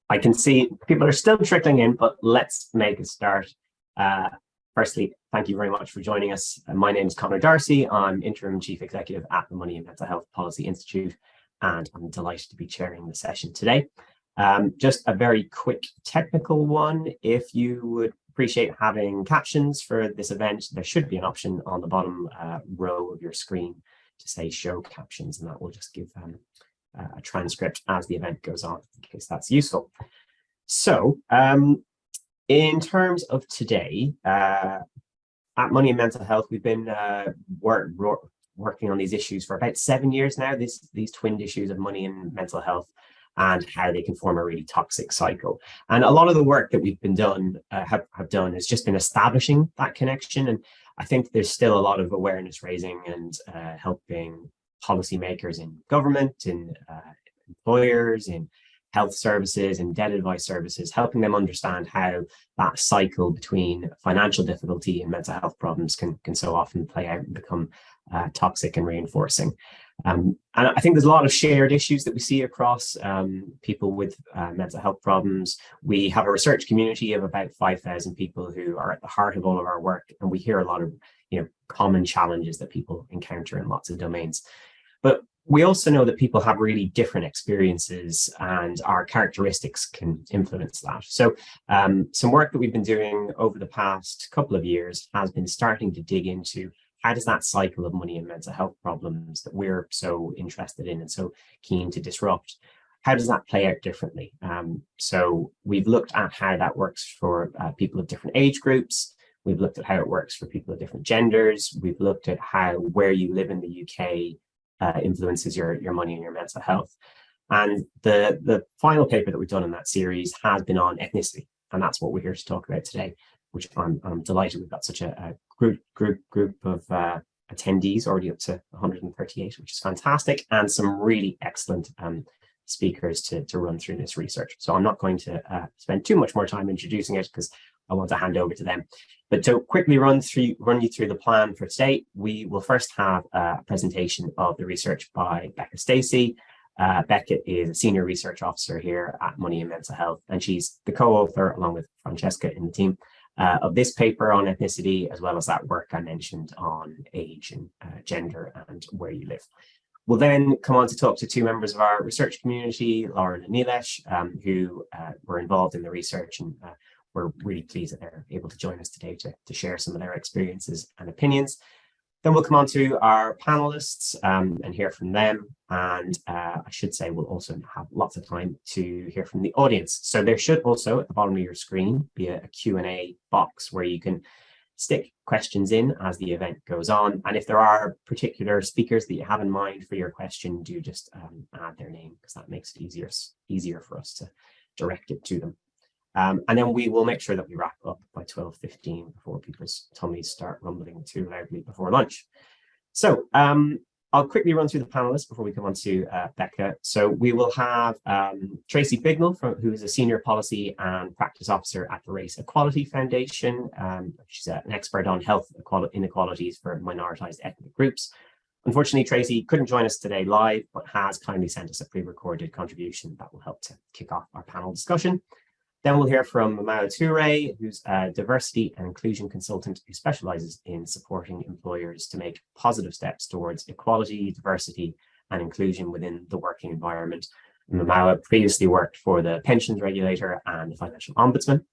I can see people are still trickling in, but let's make a start. Uh, Firstly, thank you very much for joining us. My name is Conor Darcy. I'm Interim Chief Executive at the Money and Mental Health Policy Institute, and I'm delighted to be chairing the session today. Just a very quick technical one. If you would appreciate having captions for this event, there should be an option on the bottom row of your screen to say show captions, and that will just give a transcript as the event goes on, in case that's useful. So in terms of today, at Money and Mental Health, we've been working on these issues for about 7 years now, these twinned issues of money and mental health and how they can form a really toxic cycle. And a lot of the work that we've been have done has just been establishing that connection. And I think there's still a lot of awareness raising and helping policymakers in government, in employers, in health services and debt advice services, helping them understand how that cycle between financial difficulty and mental health problems can so often play out and become toxic and reinforcing. And I think there's a lot of shared issues that we see across people with mental health problems. We have a research community of about 5,000 people who are at the heart of all of our work, and we hear a lot of common challenges that people encounter in lots of domains. But we also know that people have really different experiences and our characteristics can influence that. So some work that we've been doing over the past couple of years has been starting to dig into how does that cycle of money and mental health problems that we're so interested in and so keen to disrupt, how does that play out differently? So we've looked at how that works for people of different age groups. We've looked at how it works for people of different genders. We've looked at how where you live in the UK influences your money and your mental health. And the final paper that we've done in that series has been on ethnicity. And that's what we're here to talk about today, which I'm delighted we've got such a group of attendees, already up to 138, which is fantastic, and some really excellent speakers to run through this research. So I'm not going to spend too much more time introducing it because I want to hand over to them. But to quickly run you through the plan for today, we will first have a presentation of the research by Becca Stacey. Becca is a senior research officer here at Money and Mental Health, and she's the co-author, along with Francesca in the team, of this paper on ethnicity, as well as that work I mentioned on age and gender and where you live. We'll then come on to talk to two members of our research community, Lauren and Nilesh, who were involved in the research, and we're really pleased that they're able to join us today to share some of their experiences and opinions. Then we'll come on to our panelists and hear from them. And I should say we'll also have lots of time to hear from the audience. So there should also at the bottom of your screen be a Q&A box where you can stick questions in as the event goes on. And if there are particular speakers that you have in mind for your question, do just add their name, because that makes it easier for us to direct it to them. And then we will make sure that we wrap up by 12:15 before people's tummies start rumbling too loudly before lunch. So I'll quickly run through the panelists before we come on to Becca. So we will have Tracy Bignell, who is a senior policy and practice officer at the Race Equality Foundation. She's an expert on health inequalities for minoritized ethnic groups. Unfortunately, Tracy couldn't join us today live, but has kindly sent us a pre-recorded contribution that will help to kick off our panel discussion. Then we'll hear from Mamao Toure, who's a diversity and inclusion consultant who specializes in supporting employers to make positive steps towards equality, diversity, and inclusion within the working environment. Mamao previously worked for the pensions regulator and the financial ombudsman.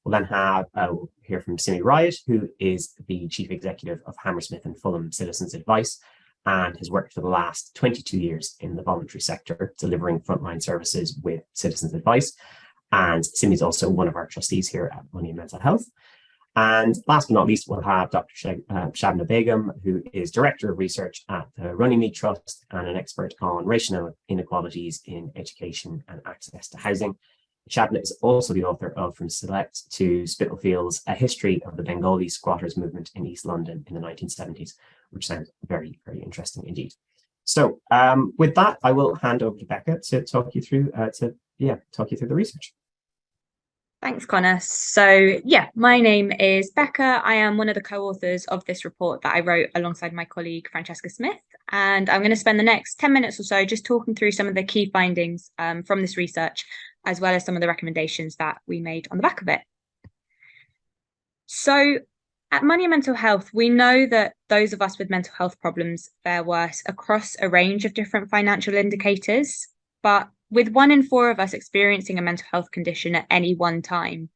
We'll then we'll hear from Simi Riot, who is the chief executive of Hammersmith and Fulham Citizens Advice and has worked for the last 22 years in the voluntary sector, delivering frontline services with Citizens Advice. And Simi is also one of our trustees here at Money and Mental Health. And last but not least, we'll have Dr. Shabna Begum, who is Director of Research at the Runnymede Trust and an expert on racial inequalities in education and access to housing. Shabna is also the author of From Select to Spitalfields, A History of the Bengali Squatters Movement in East London in the 1970s, which sounds very, very interesting indeed. So with that, I will hand over to Becca to talk you through the research. Thanks, Connor. So my name is Becca. I am one of the co-authors of this report that I wrote alongside my colleague Francesca Smith. And I'm going to spend the next 10 minutes or so just talking through some of the key findings from this research as well as some of the recommendations that we made on the back of it. So at Money and Mental Health, we know that those of us with mental health problems fare worse across a range of different financial indicators. But with 1 in 4 of us experiencing a mental health condition at any one time,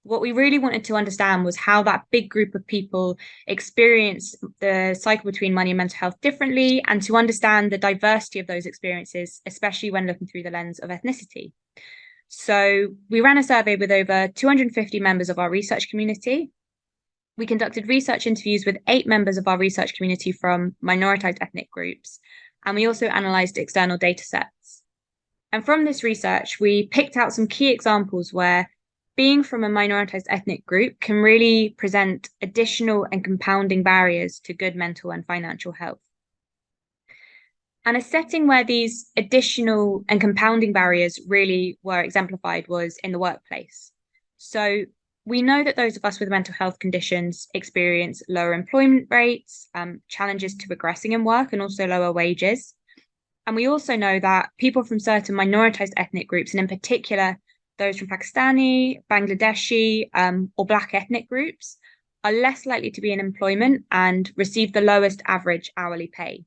what we really wanted to understand was how that big group of people experience the cycle between money and mental health differently, and to understand the diversity of those experiences, especially when looking through the lens of ethnicity. So we ran a survey with over 250 members of our research community. We conducted research interviews with 8 members of our research community from minoritized ethnic groups, and we also analysed external data sets. And from this research, we picked out some key examples where being from a minoritized ethnic group can really present additional and compounding barriers to good mental and financial health. And a setting where these additional and compounding barriers really were exemplified was in the workplace. So we know that those of us with mental health conditions experience lower employment rates, challenges to progressing in work, and also lower wages. And we also know that people from certain minoritized ethnic groups, and in particular, those from Pakistani, Bangladeshi, or Black ethnic groups, are less likely to be in employment and receive the lowest average hourly pay.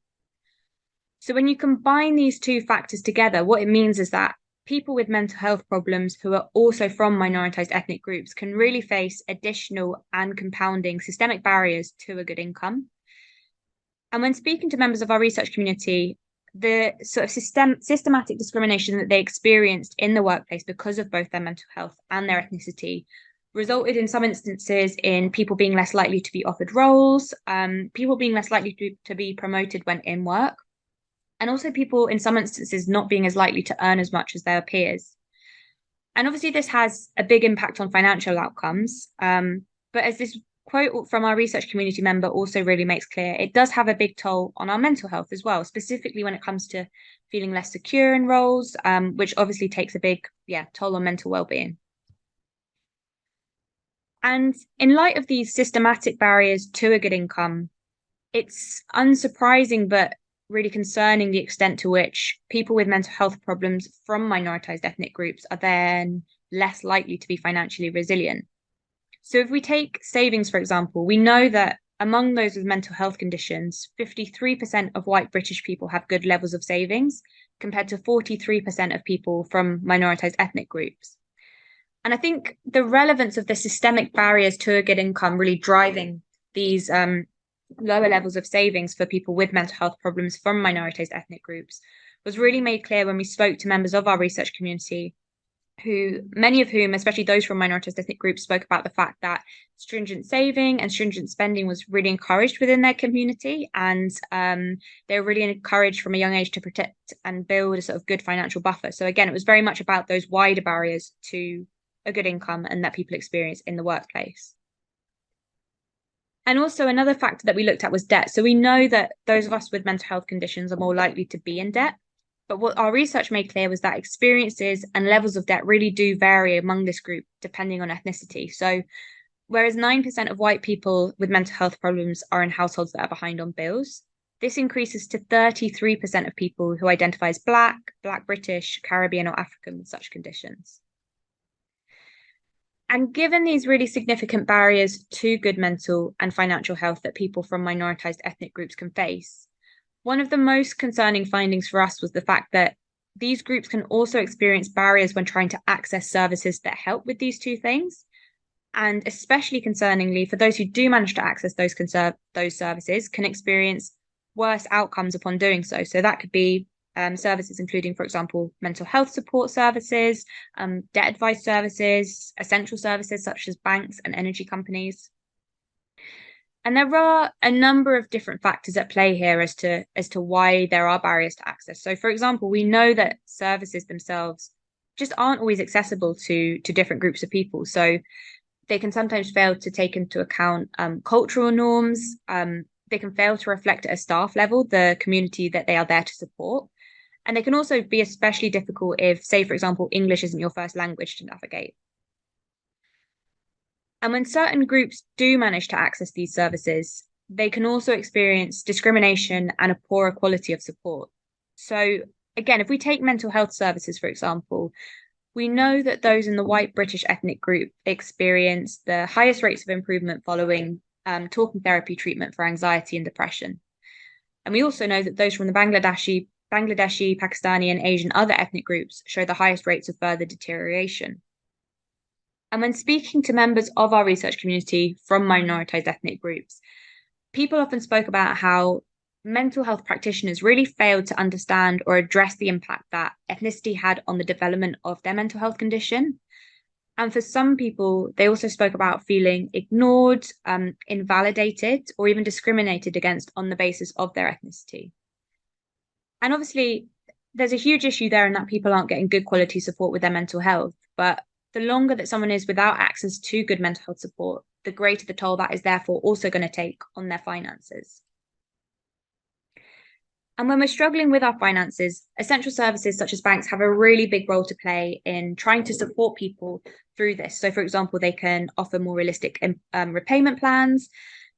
So when you combine these two factors together, what it means is that people with mental health problems who are also from minoritized ethnic groups can really face additional and compounding systemic barriers to a good income. And when speaking to members of our research community, the sort of systematic discrimination that they experienced in the workplace because of both their mental health and their ethnicity resulted in some instances in people being less likely to be offered roles, people being less likely to be promoted when in work, and also people in some instances not being as likely to earn as much as their peers. And obviously this has a big impact on financial outcomes, but as this quote from our research community member also really makes clear, it does have a big toll on our mental health as well, specifically when it comes to feeling less secure in roles, which obviously takes a big toll on mental well-being. And in light of these systematic barriers to a good income, it's unsurprising but really concerning the extent to which people with mental health problems from minoritized ethnic groups are then less likely to be financially resilient. So if we take savings, for example, we know that among those with mental health conditions, 53% of white British people have good levels of savings, compared to 43% of people from minoritized ethnic groups. And I think the relevance of the systemic barriers to a good income really driving these lower levels of savings for people with mental health problems from minoritized ethnic groups was really made clear when we spoke to members of our research community, who many of whom, especially those from minoritized ethnic groups, spoke about the fact that stringent saving and stringent spending was really encouraged within their community, and they were really encouraged from a young age to protect and build a sort of good financial buffer. So again, it was very much about those wider barriers to a good income and that people experience in the workplace. And also another factor that we looked at was debt. So we know that those of us with mental health conditions are more likely to be in debt. But what our research made clear was that experiences and levels of debt really do vary among this group, depending on ethnicity. So whereas 9% of white people with mental health problems are in households that are behind on bills, this increases to 33% of people who identify as Black British, Caribbean, or African with such conditions. And given these really significant barriers to good mental and financial health that people from minoritized ethnic groups can face, one of the most concerning findings for us was the fact that these groups can also experience barriers when trying to access services that help with these two things. And especially concerningly, for those who do manage to access those services, can experience worse outcomes upon doing so. So that could be services including, for example, mental health support services, debt advice services, essential services such as banks and energy companies. And there are a number of different factors at play here as to why there are barriers to access. So, for example, we know that services themselves just aren't always accessible to different groups of people. So they can sometimes fail to take into account cultural norms. They can fail to reflect at a staff level the community that they are there to support. And they can also be especially difficult if, say, for example, English isn't your first language to navigate. And when certain groups do manage to access these services, they can also experience discrimination and a poorer quality of support. So again, if we take mental health services, for example, we know that those in the white British ethnic group experience the highest rates of improvement following talking therapy treatment for anxiety and depression. And we also know that those from the Bangladeshi, Pakistani, and Asian other ethnic groups show the highest rates of further deterioration. And when speaking to members of our research community from minoritized ethnic groups, people often spoke about how mental health practitioners really failed to understand or address the impact that ethnicity had on the development of their mental health condition. And for some people, they also spoke about feeling ignored, invalidated, or even discriminated against on the basis of their ethnicity. And obviously, there's a huge issue there in that people aren't getting good quality support with their mental health. But the longer that someone is without access to good mental health support, the greater the toll that is therefore also going to take on their finances. And when we're struggling with our finances, essential services such as banks have a really big role to play in trying to support people through this. So, for example, they can offer more realistic repayment plans.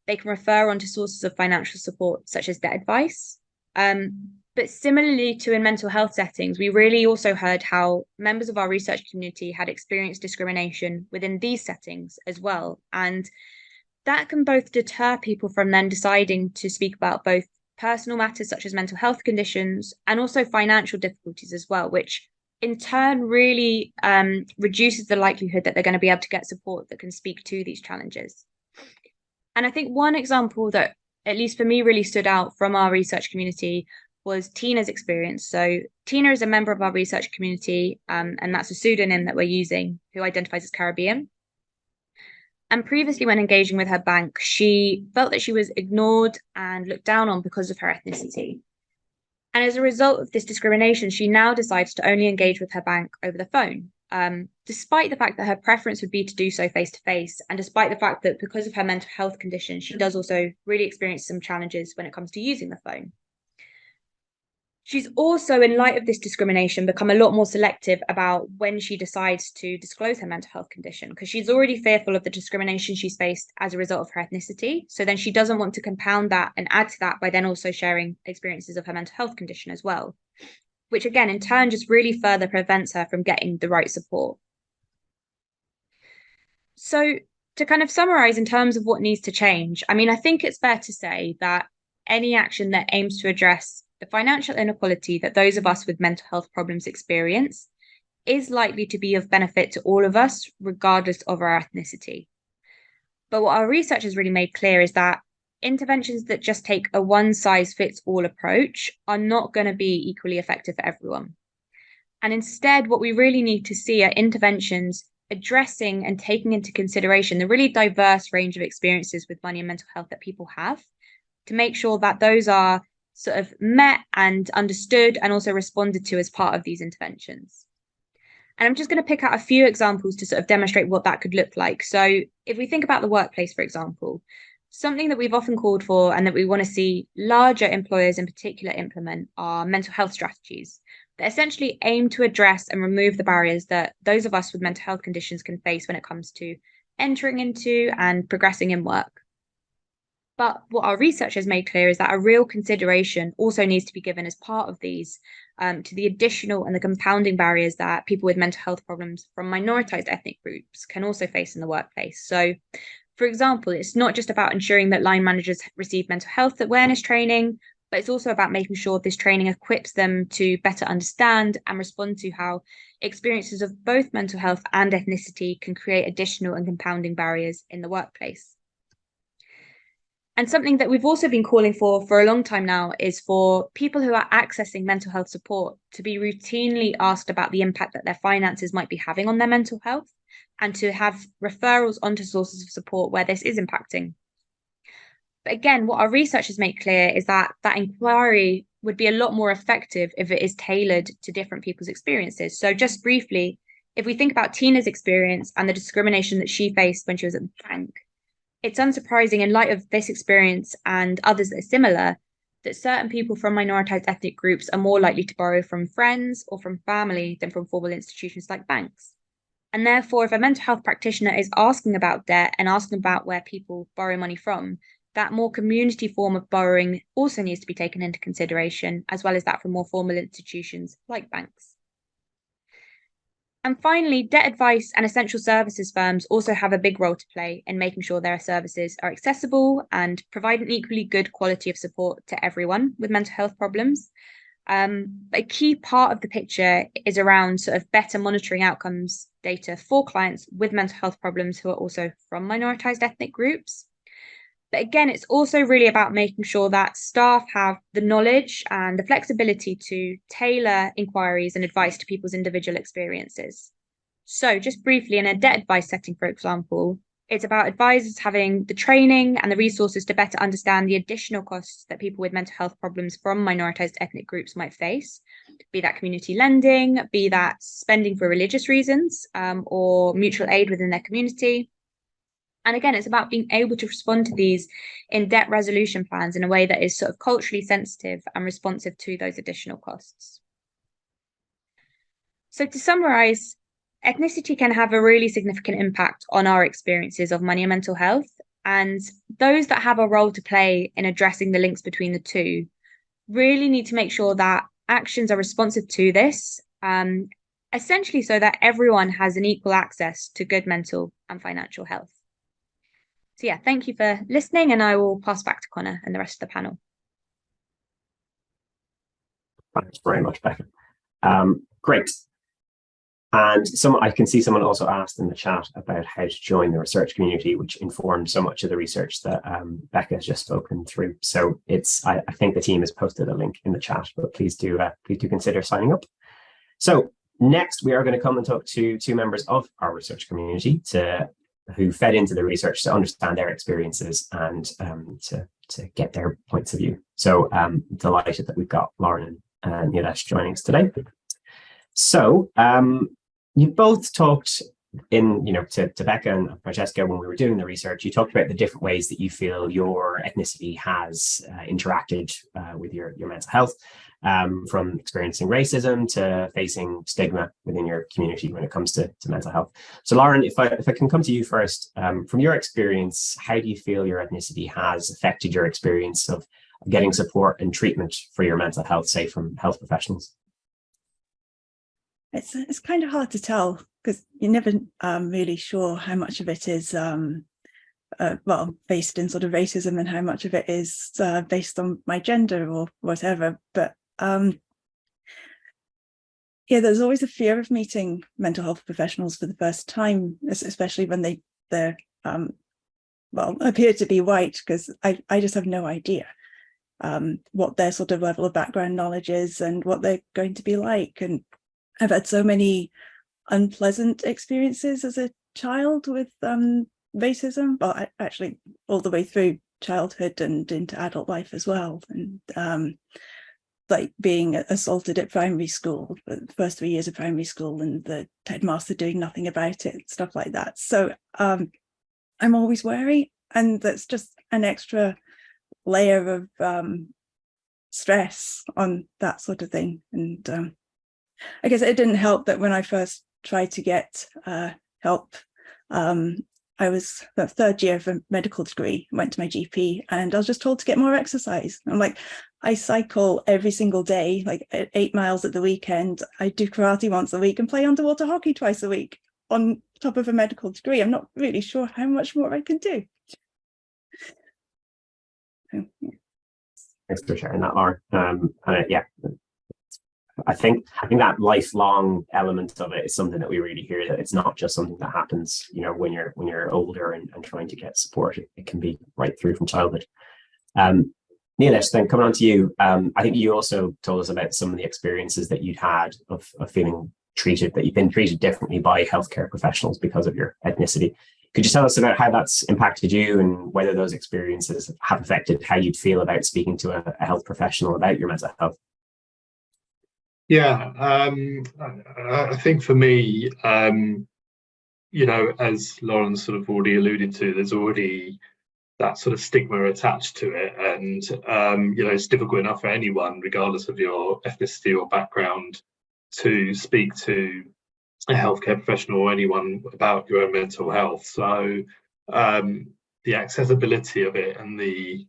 They can refer on to sources of financial support such as debt advice. But similarly to in mental health settings, we really also heard how members of our research community had experienced discrimination within these settings as well. And that can both deter people from then deciding to speak about both personal matters such as mental health conditions and also financial difficulties as well, which in turn really reduces the likelihood that they're going to be able to get support that can speak to these challenges. And I think one example that, at least for me, really stood out from our research community was Tina's experience. So Tina is a member of our research community, and that's a pseudonym that we're using, who identifies as Caribbean. And previously, when engaging with her bank, she felt that she was ignored and looked down on because of her ethnicity. And as a result of this discrimination, she now decides to only engage with her bank over the phone, despite the fact that her preference would be to do so face to face, and despite the fact that because of her mental health condition, she does also really experience some challenges when it comes to using the phone. She's also, in light of this discrimination, become a lot more selective about when she decides to disclose her mental health condition, because she's already fearful of the discrimination she's faced as a result of her ethnicity. So then she doesn't want to compound that and add to that by then also sharing experiences of her mental health condition as well, which again, in turn, just really further prevents her from getting the right support. So to kind of summarize in terms of what needs to change, I mean, I think it's fair to say that any action that aims to address the financial inequality that those of us with mental health problems experience is likely to be of benefit to all of us, regardless of our ethnicity. But what our research has really made clear is that interventions that just take a one-size-fits-all approach are not going to be equally effective for everyone. And instead, what we really need to see are interventions addressing and taking into consideration the really diverse range of experiences with money and mental health that people have, to make sure that those are sort of met and understood and also responded to as part of these interventions. And I'm just going to pick out a few examples to sort of demonstrate what that could look like. So if we think about the workplace, for example, something that we've often called for and that we want to see larger employers in particular implement are mental health strategies that essentially aim to address and remove the barriers that those of us with mental health conditions can face when it comes to entering into and progressing in work. But what our research has made clear is that a real consideration also needs to be given as part of these to the additional and the compounding barriers that people with mental health problems from minoritized ethnic groups can also face in the workplace. So, for example, it's not just about ensuring that line managers receive mental health awareness training, but it's also about making sure this training equips them to better understand and respond to how experiences of both mental health and ethnicity can create additional and compounding barriers in the workplace. And something that we've also been calling for a long time now is for people who are accessing mental health support to be routinely asked about the impact that their finances might be having on their mental health, and to have referrals onto sources of support where this is impacting. But again, what our research has made clear is that that inquiry would be a lot more effective if it is tailored to different people's experiences. So just briefly, if we think about Tina's experience and the discrimination that she faced when she was at the bank, it's unsurprising in light of this experience and others that are similar, that certain people from minoritized ethnic groups are more likely to borrow from friends or from family than from formal institutions like banks. And therefore, if a mental health practitioner is asking about debt and asking about where people borrow money from, that more community form of borrowing also needs to be taken into consideration, as well as that from more formal institutions like banks. And finally, debt advice and essential services firms also have a big role to play in making sure their services are accessible and provide an equally good quality of support to everyone with mental health problems. A key part of the picture is around sort of better monitoring outcomes data for clients with mental health problems who are also from minoritized ethnic groups. But again, it's also really about making sure that staff have the knowledge and the flexibility to tailor inquiries and advice to people's individual experiences. So just briefly, in a debt advice setting, for example, it's about advisors having the training and the resources to better understand the additional costs that people with mental health problems from minoritized ethnic groups might face, be that community lending, be that spending for religious reasons, or mutual aid within their community. And again, it's about being able to respond to these in debt resolution plans in a way that is sort of culturally sensitive and responsive to those additional costs. So to summarize, ethnicity can have a really significant impact on our experiences of money and mental health. And those that have a role to play in addressing the links between the two really need to make sure that actions are responsive to this, essentially so that everyone has an equal access to good mental and financial health. So yeah, thank you for listening, and I will pass back to Connor and the rest of the panel. Thanks very much, Becca. Great. And I can see someone also asked in the chat about how to join the research community, which informed so much of the research that Becca has just spoken through. So I think the team has posted a link in the chat, but please do consider signing up. So next, we are going to come and talk to two members of our research community who fed into the research to understand their experiences and to get their points of view. So delighted that we've got Lauren and Nilesh joining us today. So you both talked to Becca and Francesca when we were doing the research. You talked about the different ways that you feel your ethnicity has interacted with your mental health, from experiencing racism to facing stigma within your community when it comes to mental health. So Lauren, if I can come to you first, from your experience, how do you feel your ethnicity has affected your experience of getting support and treatment for your mental health, say from health professionals? It's kind of hard to tell because you're never really sure how much of it is based in sort of racism and how much of it is based on my gender or whatever. But yeah, there's always a fear of meeting mental health professionals for the first time, especially when they appear to be white, because I just have no idea what their sort of level of background knowledge is and what they're going to be like. And I've had so many unpleasant experiences as a child with racism, but actually all the way through childhood and into adult life as well. And like being assaulted at primary school, the first 3 years of primary school, and the headmaster doing nothing about it, stuff like that. So I'm always wary, and that's just an extra layer of stress on that sort of thing. And I guess it didn't help that when I first tried to get help, I was the third year of a medical degree, went to my GP, and I was just told to get more exercise. I'm like, I cycle every single day, like 8 miles at the weekend. I do karate once a week and play underwater hockey twice a week on top of a medical degree. I'm not really sure how much more I can do. So, yeah. Thanks for sharing that, Lauren. Yeah. I think that lifelong element of it is something that we really hear, that it's not just something that happens, when you're older and trying to get support. It can be right through from childhood. Nilesh, then coming on to you, I think you also told us about some of the experiences that you'd had of feeling treated, that you've been treated differently by healthcare professionals because of your ethnicity. Could you tell us about how that's impacted you and whether those experiences have affected how you'd feel about speaking to a health professional about your mental health? Yeah, I think for me, as Lauren sort of already alluded to, there's already that sort of stigma attached to it. And, it's difficult enough for anyone, regardless of your ethnicity or background, to speak to a healthcare professional or anyone about your own mental health. So the accessibility of it and the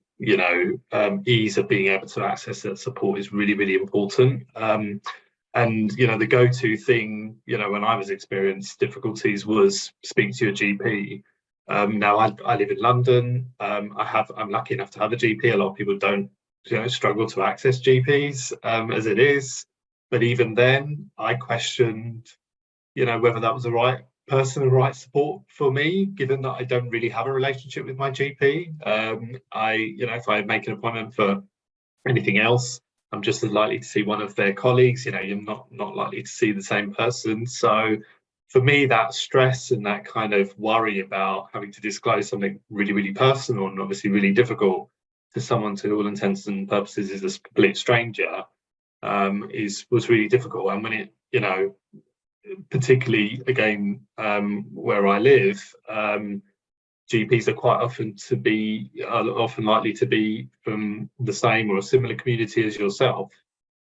ease of being able to access that support is really, really important. And And the go-to thing, when I was experiencing difficulties, was speak to your GP. Now I live in London. I'm lucky enough to have a GP. A lot of people don't, struggle to access GPs as it is. But even then, I questioned, whether that was the right person and right support for me, given that I don't really have a relationship with my GP. If I make an appointment for anything else, I'm just as likely to see one of their colleagues. You're not likely to see the same person. So for me, that stress and that kind of worry about having to disclose something really, really personal and obviously really difficult to someone to all intents and purposes is a complete stranger, was really difficult. And when it, particularly again, where I live, GPs are quite often likely to be from the same or a similar community as yourself.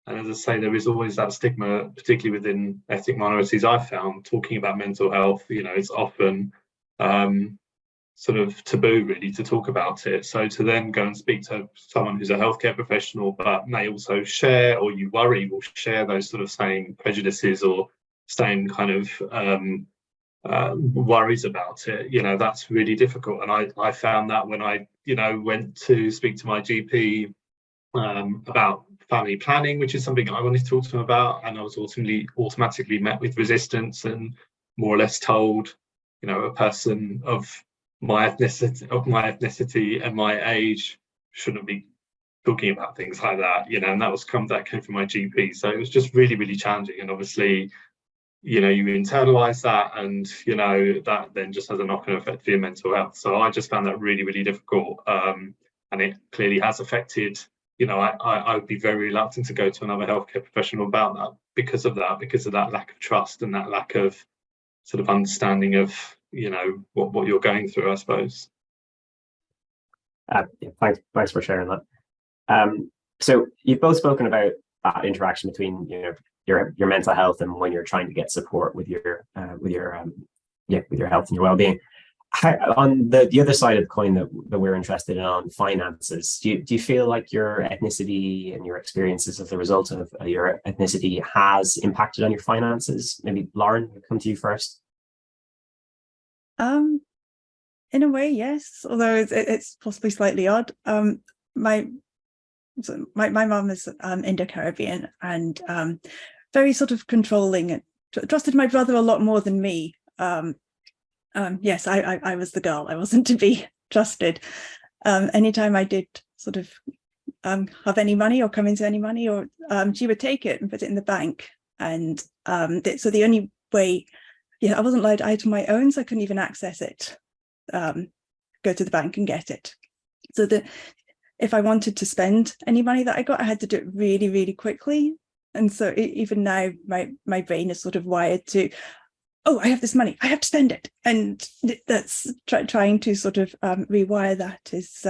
And as I say, there is always that stigma, particularly within ethnic minorities. I've found talking about mental health, it's often sort of taboo, really, to talk about it. So to then go and speak to someone who's a healthcare professional, but may also share, or you worry will share, those sort of same prejudices or same kind of worries about it, that's really difficult. And I found that when I went to speak to my GP about family planning, which is something I wanted to talk to them about, and I was automatically met with resistance and more or less told, a person of my ethnicity and my age shouldn't be talking about things like that, and that came from my GP. So it was just really, really challenging. And obviously, you internalize that, and that then just has a knock-on effect for your mental health. So I just found that really, really difficult, and it clearly has affected. I would be very reluctant to go to another healthcare professional about that because of that lack of trust and that lack of sort of understanding of what you're going through, I suppose. Thanks for sharing that. So you've both spoken about that interaction between your mental health and when you're trying to get support with your health and your well-being. On the other side of the coin that we're interested in, on finances, do you feel like your ethnicity and your experiences as a result of your ethnicity has impacted on your finances? Maybe Lauren, I'll come to you first. In a way, yes, although it's possibly slightly odd. My mum is Indo-Caribbean and very sort of controlling and trusted my brother a lot more than me. Yes, I was the girl. I wasn't to be trusted. Anytime I did sort of have any money or come into any money, or she would take it and put it in the bank. And so the only way, I wasn't allowed out on my own, so I couldn't even access it. Go to the bank and get it. So if I wanted to spend any money that I got, I had to do it really, really quickly. And so even now, my brain is sort of wired to, oh, I have this money, I have to spend it. And that's trying to sort of rewire that is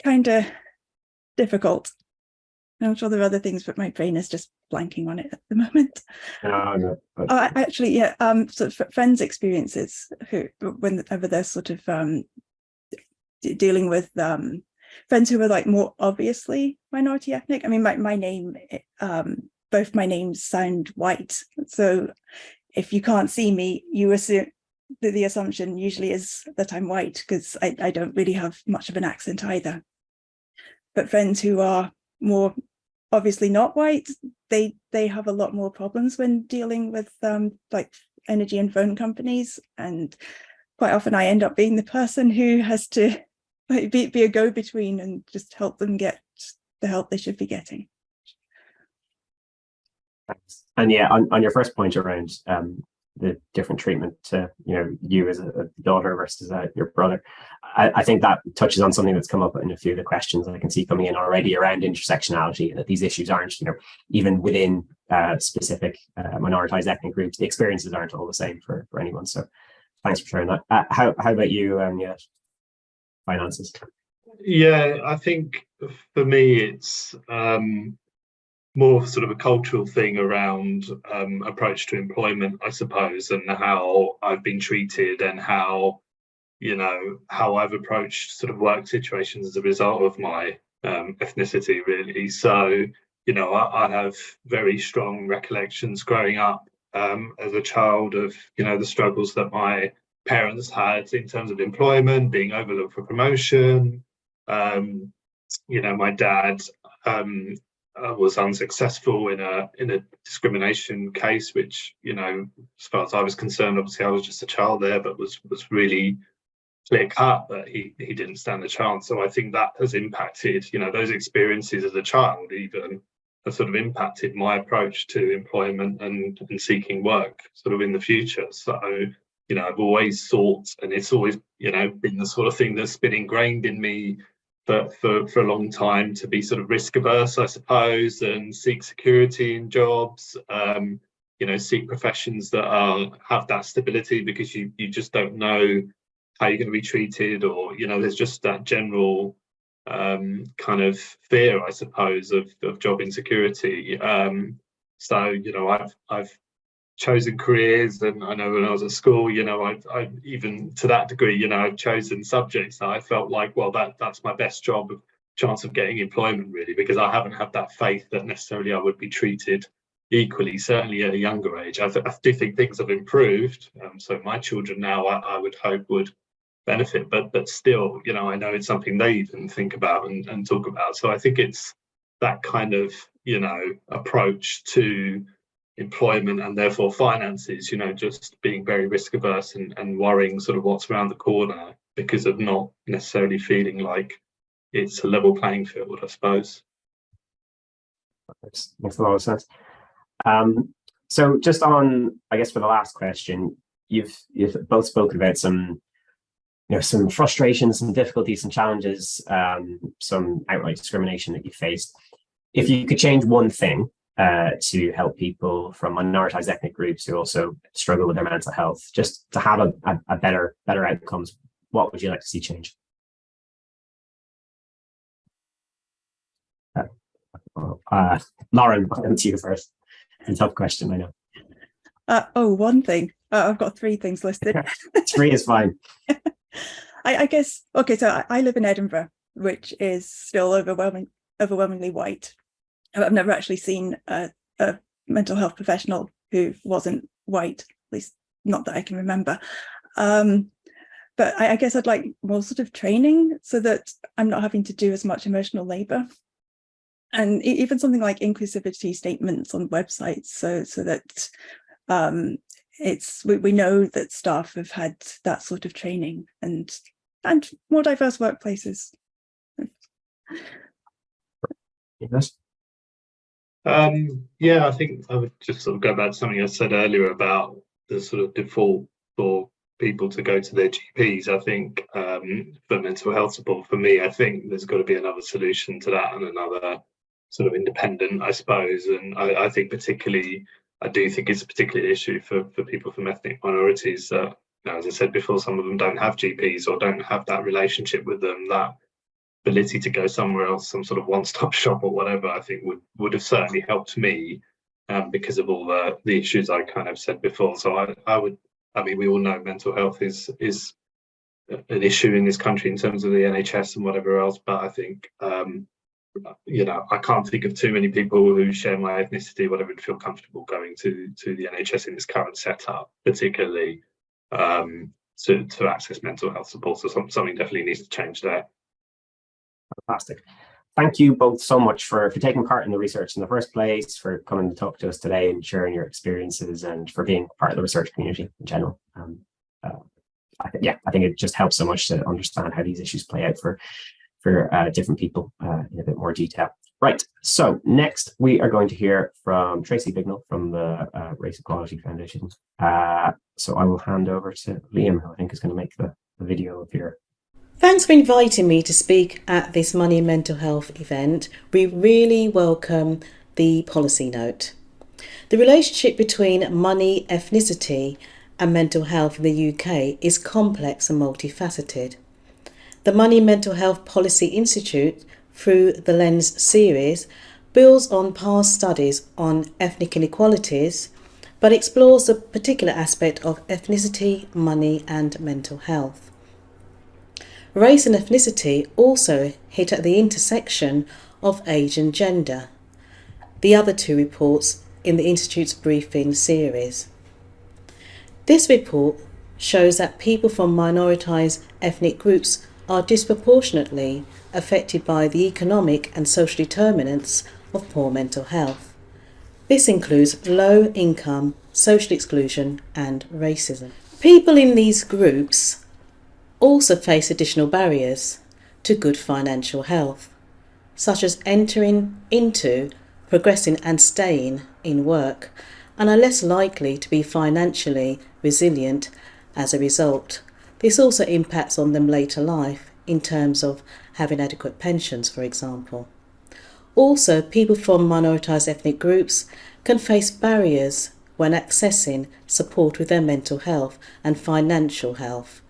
kind of difficult. I'm sure there are other things, but my brain is just blanking on it at the moment. No. Oh, actually, yeah. So friends' experiences whenever they're sort of dealing with friends who are like more obviously minority ethnic. I mean, my name, both my names sound white. So if you can't see me, you assume the assumption usually is that I'm white, because I don't really have much of an accent either. But friends who are more obviously not white, they have a lot more problems when dealing with like energy and phone companies, and quite often I end up being the person who has to be a go-between and just help them get the help they should be getting. And yeah, on your first point around the different treatment to you as a daughter versus your brother, I think that touches on something that's come up in a few of the questions I can see coming in already around intersectionality, that these issues aren't even within specific minoritized ethnic groups, the experiences aren't all the same for anyone. So thanks for sharing that. How about you, finances? Yeah, I think for me it's more sort of a cultural thing around approach to employment, I suppose, and how I've been treated and how I've approached sort of work situations as a result of my ethnicity, really. So I have very strong recollections growing up as a child of, the struggles that my parents had in terms of employment, being overlooked for promotion. My dad was unsuccessful in a discrimination case, which, as far as I was concerned, obviously I was just a child there, but was really clear cut that he didn't stand a chance. So I think that has impacted, those experiences as a child even have sort of impacted my approach to employment and seeking work sort of in the future. So, I've always sought, and it's always, been the sort of thing that's been ingrained in me for a long time, to be sort of risk averse, I suppose, and seek security in jobs, seek professions that have that stability, because you just don't know how you're going to be treated, or, there's just that general kind of fear, I suppose, of job insecurity. So, I've chosen careers, and I know when I was at school, I even to that degree, I've chosen subjects that I felt like, well, that's my best chance of getting employment, really, because I haven't had that faith that necessarily I would be treated equally, certainly at a younger age. I do think things have improved. So my children now, I would hope, would benefit, but still, I know it's something they even think about and talk about. So I think it's that kind of, approach to employment and therefore finances, just being very risk averse and worrying sort of what's around the corner, because of not necessarily feeling like it's a level playing field, I suppose. Makes a lot of sense. So just on, I guess, for the last question, you've both spoken about some frustrations, some difficulties, some challenges, some outright discrimination that you faced. If you could change one thing to help people from minoritized ethnic groups who also struggle with their mental health, just to have a better outcomes, what would you like to see change? Lauren, I'll come to you first. It's a tough question, I know. One thing. I've got 3 things listed. 3 is fine. I guess, okay, so I live in Edinburgh, which is still overwhelmingly white. I've never actually seen a mental health professional who wasn't white, at least not that I can remember. But I guess I'd like more sort of training, so that I'm not having to do as much emotional labor. And even something like inclusivity statements on websites, so that we know that staff have had that sort of training, and more diverse workplaces. Yes. I think I would just sort of go back to something I said earlier about the sort of default for people to go to their GPs. I think for mental health support, for me, I think there's got to be another solution to that, and another sort of independent, I suppose. And I think particularly, I do think it's a particular issue for people from ethnic minorities that, as I said before, some of them don't have GPs or don't have that relationship with them, that ability to go somewhere else, some sort of one-stop shop or whatever, I think would have certainly helped me, because of all the issues I kind of said before. So I mean, we all know mental health is an issue in this country in terms of the NHS and whatever else, but I think I can't think of too many people who share my ethnicity, whatever, would feel comfortable going to the NHS in this current setup, particularly to access mental health support. So something definitely needs to change there. Fantastic. Thank you both so much for taking part in the research in the first place, for coming to talk to us today and sharing your experiences, and for being part of the research community in general. I think it just helps so much to understand how these issues play out for different people in a bit more detail. Right, so next we are going to hear from Tracy Bignell from the Race Equality Foundation. So I will hand over to Liam, who I think is going to make the video appear. Thanks for inviting me to speak at this Money and Mental Health event. We really welcome the policy note. The relationship between money, ethnicity and mental health in the UK is complex and multifaceted. The Money and Mental Health Policy Institute, through the Lens series, builds on past studies on ethnic inequalities, but explores the particular aspect of ethnicity, money and mental health. Race and ethnicity also hit at the intersection of age and gender. the other two reports in the Institute's briefing series. This report shows that people from minoritised ethnic groups are disproportionately affected by the economic and social determinants of poor mental health. This includes low income, social exclusion and racism. People in these groups also face additional barriers to good financial health, such as entering into, progressing and staying in work, and are less likely to be financially resilient as a result. This also impacts on them later life in terms of having adequate pensions, for example. Also, people from minoritised ethnic groups can face barriers when accessing support with their mental health and financial health,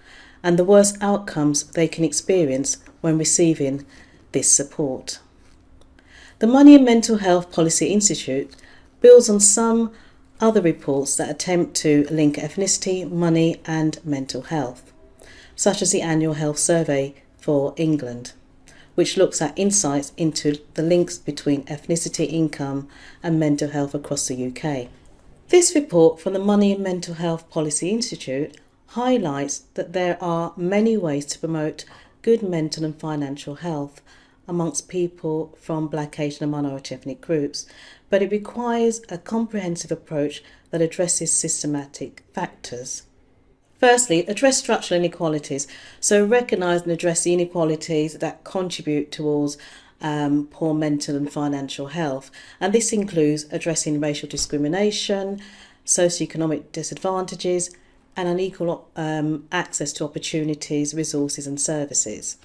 and the worst outcomes they can experience when receiving this support. The Money and Mental Health Policy Institute builds on some other reports that attempt to link ethnicity, money and mental health, such as the Annual Health Survey for England, which looks at insights into the links between ethnicity, income and mental health across the UK. This report from the Money and Mental Health Policy Institute highlights that there are many ways to promote good mental and financial health amongst people from Black, Asian and minority ethnic groups, but it requires a comprehensive approach that addresses systematic factors. Firstly, address structural inequalities. So recognise and address the inequalities that contribute towards poor mental and financial health. And this includes addressing racial discrimination, socioeconomic disadvantages, and unequal access to opportunities, resources and services.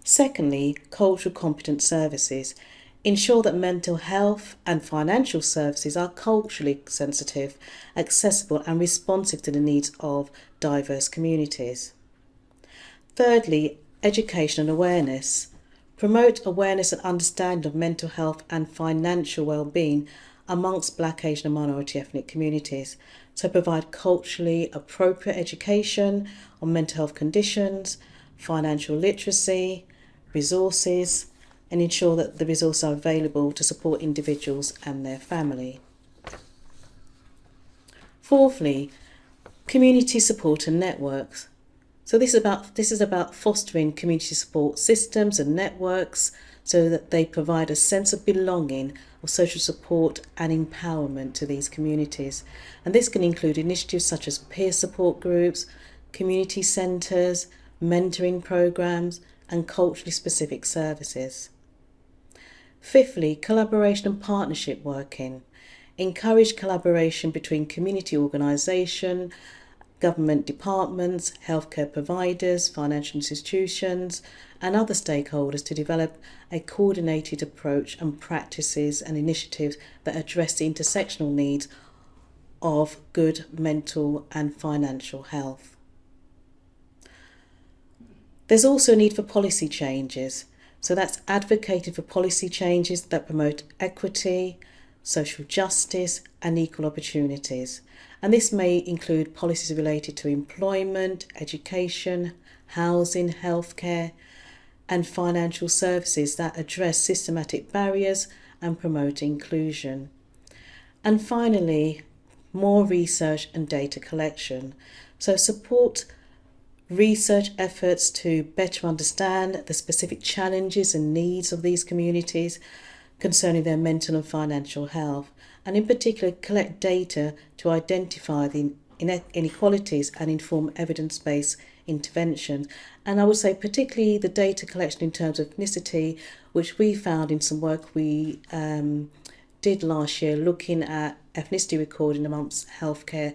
Secondly, cultural competence services. Ensure that mental health and financial services are culturally sensitive, accessible and responsive to the needs of diverse communities. Thirdly, education and awareness. Promote awareness and understanding of mental health and financial well-being amongst Black, Asian and minority ethnic communities. So provide culturally appropriate education on mental health conditions, financial literacy, resources, and ensure that the resources are available to support individuals and their family. Fourthly, community support and networks. So this is about fostering community support systems and networks so that they provide a sense of belonging, of social support and empowerment to these communities. And this can include initiatives such as peer support groups, community centres, mentoring programs and culturally specific services. Fifthly, collaboration and partnership working. Encourage collaboration between community organisation, government departments, healthcare providers, financial institutions and other stakeholders to develop a coordinated approach and practices and initiatives that address the intersectional needs of good mental and financial health. There's also a need for policy changes. So that's advocated for policy changes that promote equity, social justice and equal opportunities. And this may include policies related to employment, education, housing, healthcare and financial services that address systematic barriers and promote inclusion. And finally, more research and data collection. So support research efforts to better understand the specific challenges and needs of these communities concerning their mental and financial health, and in particular collect data to identify the inequalities and inform evidence-based interventions. And I would say particularly the data collection in terms of ethnicity, which we found in some work we did last year looking at ethnicity recording amongst healthcare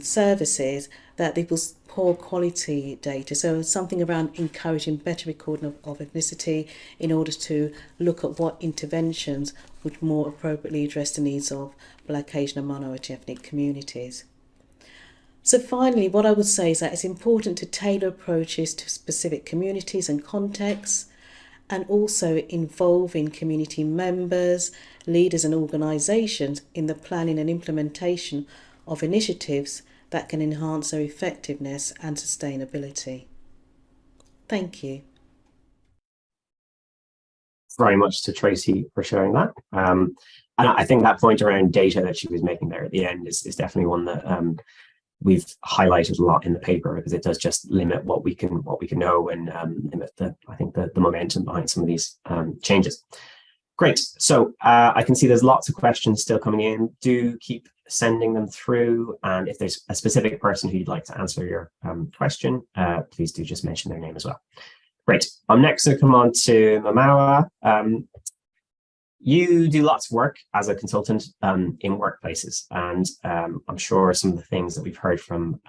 services, that it was poor quality data. So something around encouraging better recording of ethnicity in order to look at what interventions would more appropriately address the needs of Black, Asian and minority ethnic communities. So finally, what I would say is that it's important to tailor approaches to specific communities and contexts, and also involving community members, leaders and organisations in the planning and implementation of initiatives that can enhance their effectiveness and sustainability. Thank you. very much to Tracy for sharing that. And I think that point around data that she was making there at the end is definitely one that we've highlighted a lot in the paper, because it does just limit what we can know, and limit the momentum behind some of these changes. Great. So I can see there's lots of questions still coming in. Do keep sending them through, and if there's a specific person who you'd like to answer your question, please do just mention their name as well. Great. I'm next going to come on to Mamawa. You do lots of work as a consultant in workplaces, and I'm sure some of the things that we've heard from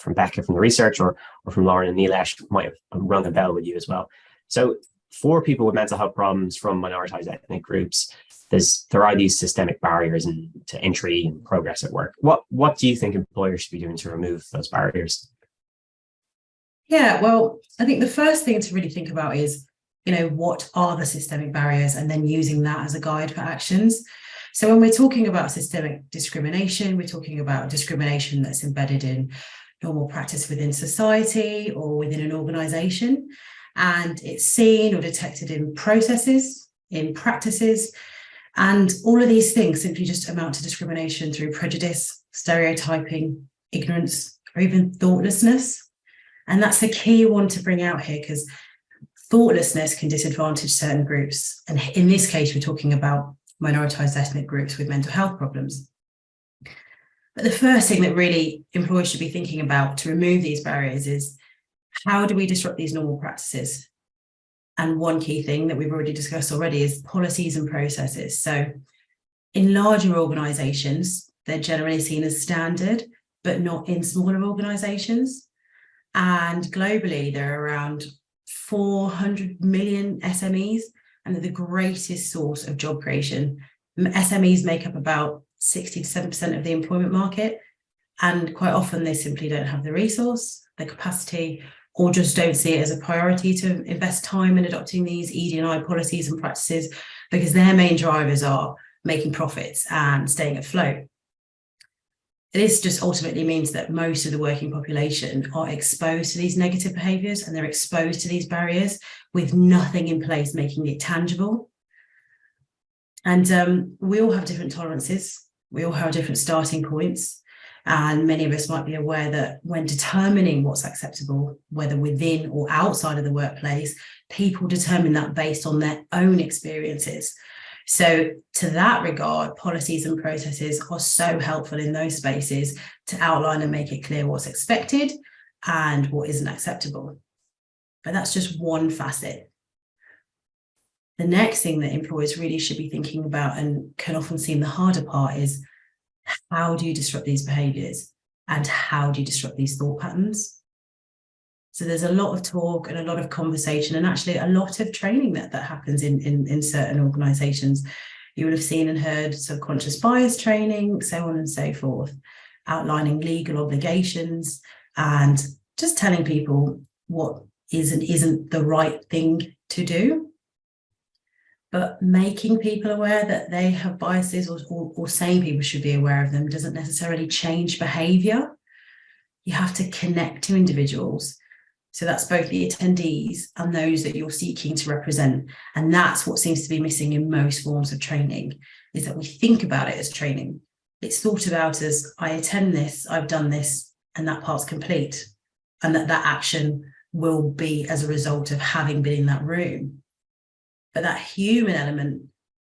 Becca from the research, or from Lauren and Nilesh, might have rung a bell with you as well. So for people with mental health problems from minoritized ethnic groups, there are these systemic barriers to entry and progress at work. What do you think employers should be doing to remove those barriers? Yeah, well, I think the first thing to really think about is, what are the systemic barriers, and then using that as a guide for actions. So when we're talking about systemic discrimination, we're talking about discrimination that's embedded in normal practice within society or within an organization. And it's seen or detected in processes, in practices, and all of these things simply just amount to discrimination through prejudice, stereotyping, ignorance, or even thoughtlessness. And that's the key one to bring out here, because thoughtlessness can disadvantage certain groups. And in this case, we're talking about minoritized ethnic groups with mental health problems. But the first thing that really employers should be thinking about to remove these barriers is, how do we disrupt these normal practices? And one key thing that we've already discussed already is policies and processes. So in larger organizations, they're generally seen as standard, but not in smaller organizations. And globally, there are around 400 million SMEs, and they're the greatest source of job creation. SMEs make up about 60 to 7% of the employment market, and quite often they simply don't have the resource, the capacity, or just don't see it as a priority to invest time in adopting these ED&I policies and practices, because their main drivers are making profits and staying afloat. This just ultimately means that most of the working population are exposed to these negative behaviours, and they're exposed to these barriers with nothing in place making it tangible. And we all have different tolerances. We all have different starting points. And many of us might be aware that when determining what's acceptable, whether within or outside of the workplace, people determine that based on their own experiences. So to that regard, policies and processes are so helpful in those spaces to outline and make it clear what's expected and what isn't acceptable. But that's just one facet. The next thing that employers really should be thinking about, and can often seem the harder part, is how do you disrupt these behaviours, and how do you disrupt these thought patterns? So there's a lot of talk and a lot of conversation, and actually a lot of training that happens in certain organisations. You would have seen and heard subconscious bias training, so on and so forth, outlining legal obligations and just telling people what is and isn't the right thing to do. But making people aware that they have biases, or saying people should be aware of them, doesn't necessarily change behaviour. You have to connect to individuals. So that's both the attendees and those that you're seeking to represent. And that's what seems to be missing in most forms of training, is that we think about it as training. It's thought about as, I attend this, I've done this, and that part's complete. And that action will be as a result of having been in that room. But that human element,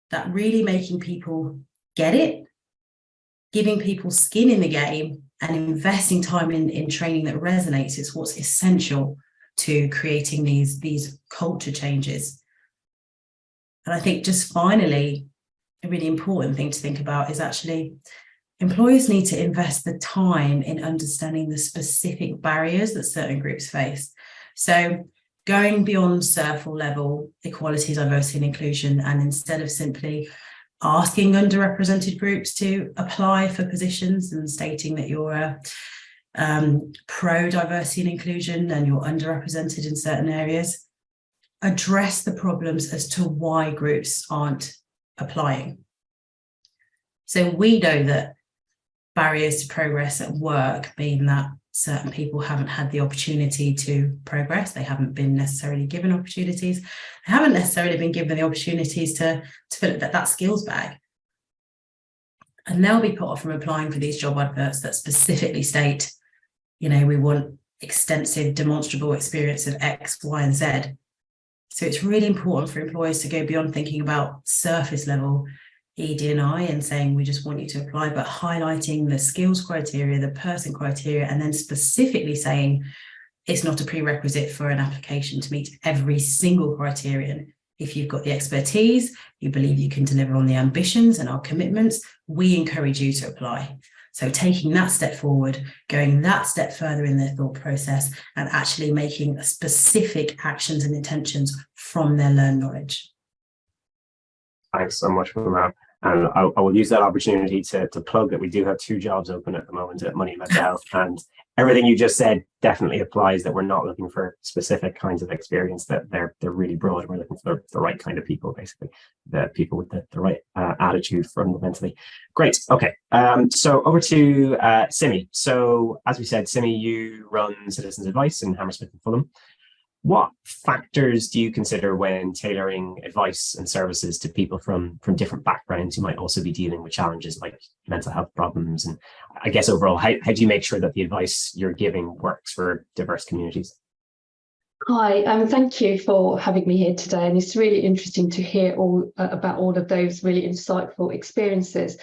that really making people get it, giving people skin in the game, and investing time in training that resonates, is what's essential to creating these culture changes. And I think just finally, a really important thing to think about is actually employers need to invest the time in understanding the specific barriers that certain groups face. So going beyond SERFL level, equality, diversity and inclusion, and instead of simply asking underrepresented groups to apply for positions and stating that you're pro diversity and inclusion and you're underrepresented in certain areas, address the problems as to why groups aren't applying. So we know that barriers to progress at work mean that certain people haven't had the opportunity to progress. They haven't been necessarily given opportunities. They haven't necessarily been given the opportunities to fill that skills bag. And they'll be put off from applying for these job adverts that specifically state, we want extensive demonstrable experience of X, Y, and Z. So it's really important for employers to go beyond thinking about surface level ED&I and saying, we just want you to apply, but highlighting the skills criteria, the person criteria, and then specifically saying it's not a prerequisite for an application to meet every single criterion. If you've got the expertise, you believe you can deliver on the ambitions and our commitments, we encourage you to apply. So taking that step forward, going that step further in their thought process, and actually making specific actions and intentions from their learned knowledge. Thanks so much for that. And I will use that opportunity to plug that we do have 2 jobs open at the moment at Money and Mental Health, and everything you just said definitely applies, that we're not looking for specific kinds of experience, that they're really broad. We're looking for the right kind of people, basically, the people with the right attitude fundamentally. Great. Okay. So over to Simi. So as we said, Simi, you run Citizens Advice in Hammersmith and Fulham. What factors do you consider when tailoring advice and services to people from different backgrounds who might also be dealing with challenges like mental health problems? And I guess overall, how do you make sure that the advice you're giving works for diverse communities? Hi, thank you for having me here today. And it's really interesting to hear about all of those really insightful experiences.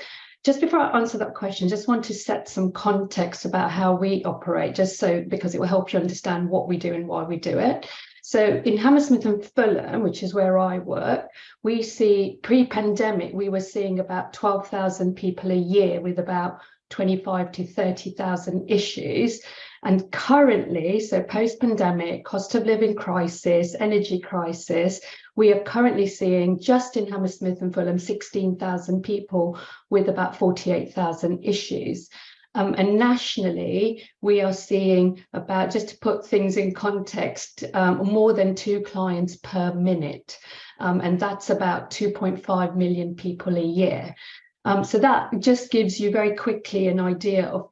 Just before I answer that question, just want to set some context about how we operate, because it will help you understand what we do and why we do it. So in Hammersmith and Fulham, which is where I work, we see pre-pandemic, we were seeing about 12,000 people a year with about 25 to 30,000 issues. And currently, so post-pandemic, cost of living crisis, energy crisis, we are currently seeing just in Hammersmith and Fulham 16,000 people with about 48,000 issues. And nationally, we are seeing about, just to put things in context, more than 2 clients per minute. And that's about 2.5 million people a year. So that just gives you very quickly an idea of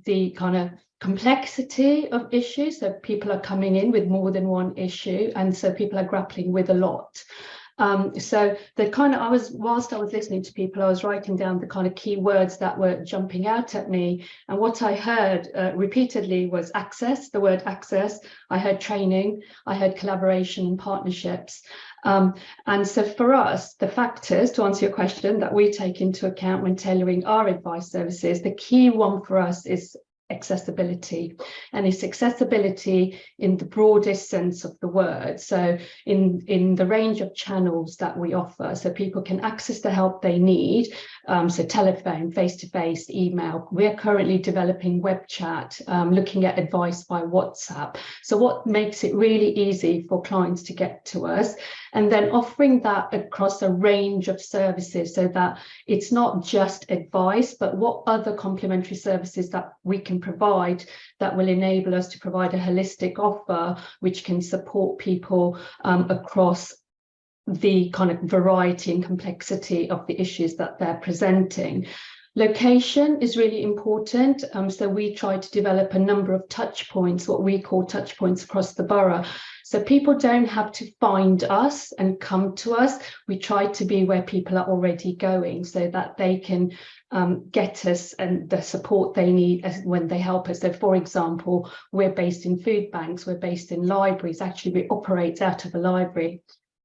the kind of complexity of issues. So people are coming in with more than one issue, and so people are grappling with a lot. So the kind of, whilst I was listening to people, I was writing down the kind of key words that were jumping out at me. And what I heard repeatedly was access, the word access. I heard training, I heard collaboration and partnerships. And so for us, the factors, to answer your question, that we take into account when tailoring our advice services, the key one for us is accessibility, and it's accessibility in the broadest sense of the word. So in the range of channels that we offer, so people can access the help they need. So telephone, face-to-face, email. We're currently developing web chat, looking at advice by WhatsApp. So what makes it really easy for clients to get to us, and then offering that across a range of services, so that it's not just advice, but what other complementary services that we can provide that will enable us to provide a holistic offer which can support people across the kind of variety and complexity of the issues that they're presenting. Location is really important. So we try to develop a number of touch points, what we call touch points across the borough. So people don't have to find us and come to us. We try to be where people are already going, so that they can get us and the support they need when they help us. So for example, we're based in food banks, we're based in libraries. Actually, we operate out of a library.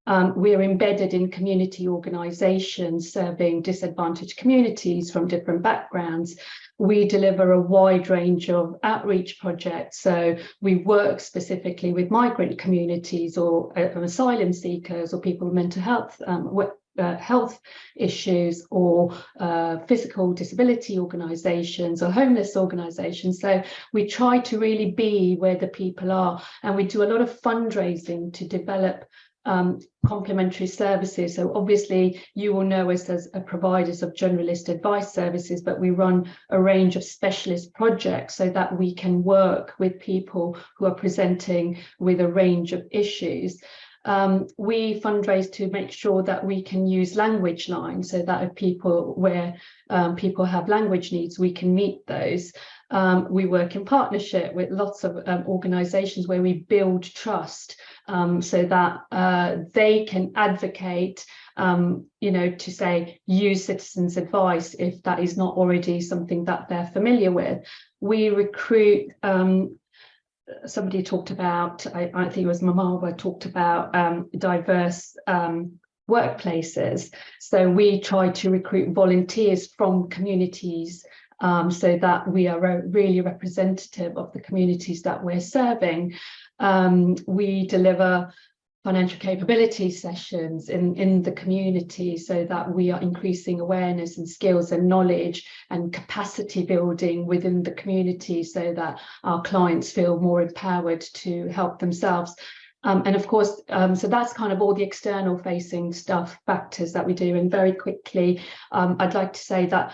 We're embedded in community organisations serving disadvantaged communities from different backgrounds. We deliver a wide range of outreach projects. So we work specifically with migrant communities or asylum seekers or people with mental health health issues, or physical disability organisations or homeless organisations. So we try to really be where the people are, and we do a lot of fundraising to develop complementary services. So obviously you will know us as providers of generalist advice services, but we run a range of specialist projects so that we can work with people who are presenting with a range of issues. we fundraise to make sure that we can use language lines, so that if people have language needs, we can meet those. We work in partnership with lots of organisations where we build trust, so that they can advocate, to say, use citizens' advice if that is not already something that they're familiar with. We recruit, somebody talked about, I think it was Mamawa, talked about diverse workplaces. So we try to recruit volunteers from communities, so that we are really representative of the communities that we're serving. We deliver financial capability sessions in the community, so that we are increasing awareness and skills and knowledge and capacity building within the community, so that our clients feel more empowered to help themselves. And of course, so that's kind of all the external facing factors that we do. And very quickly, I'd like to say that,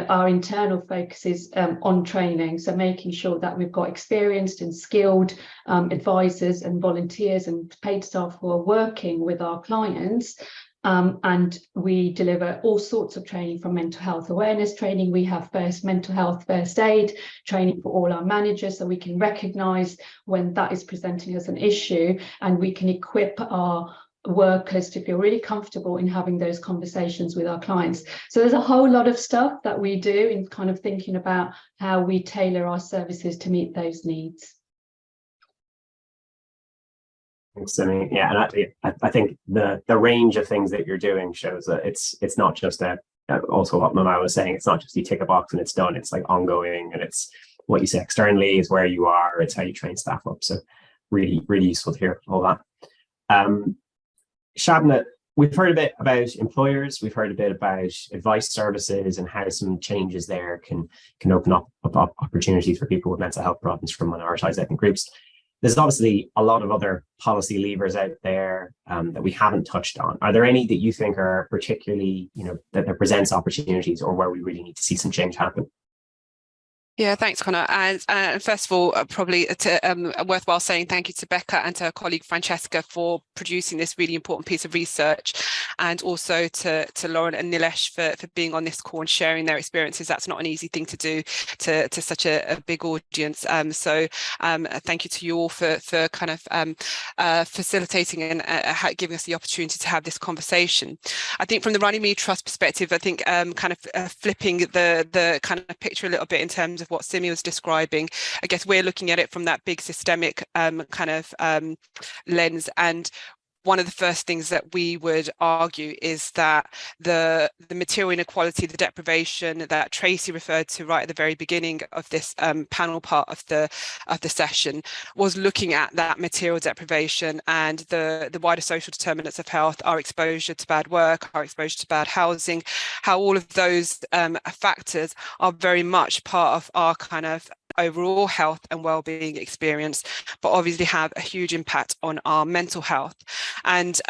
our internal focus is on training. So making sure that we've got experienced and skilled advisors and volunteers and paid staff who are working with our clients. And we deliver all sorts of training, from mental health awareness training. We have mental health first aid training for all our managers, so we can recognise when that is presenting as an issue, and we can equip our workers to feel really comfortable in having those conversations with our clients. So there's a whole lot of stuff that we do in kind of thinking about how we tailor our services to meet those needs. Thanks, Simi. Yeah, and I think the range of things that you're doing shows that it's not just also what Mama was saying, it's not just you tick a box and it's done. It's like ongoing, and it's what you say externally is where you are. It's how you train staff up. So really, really useful to hear all that. Shabna, we've heard a bit about employers. We've heard a bit about advice services and how some changes there can open up opportunities for people with mental health problems from minoritized ethnic groups. There's obviously a lot of other policy levers out there that we haven't touched on. Are there any that you think are particularly, that presents opportunities, or where we really need to see some change happen? Yeah, thanks, Connor. And first of all, probably worthwhile saying thank you to Becca and to her colleague Francesca for producing this really important piece of research, and also to Lauren and Nilesh for being on this call and sharing their experiences. That's not an easy thing to do to such a big audience. So thank you to you all for kind of facilitating and giving us the opportunity to have this conversation. I think from the Runnymede Trust perspective, I think kind of flipping the kind of picture a little bit in terms of what Simi was describing, I guess we're looking at it from that big systemic kind of lens. And one of the first things that we would argue is that the material inequality, the deprivation that Tracy referred to right at the very beginning of this panel part of the session was looking at that material deprivation and the wider social determinants of health, our exposure to bad work, our exposure to bad housing, how all of those factors are very much part of our kind of overall health and well-being experience, but obviously have a huge impact on our mental health. And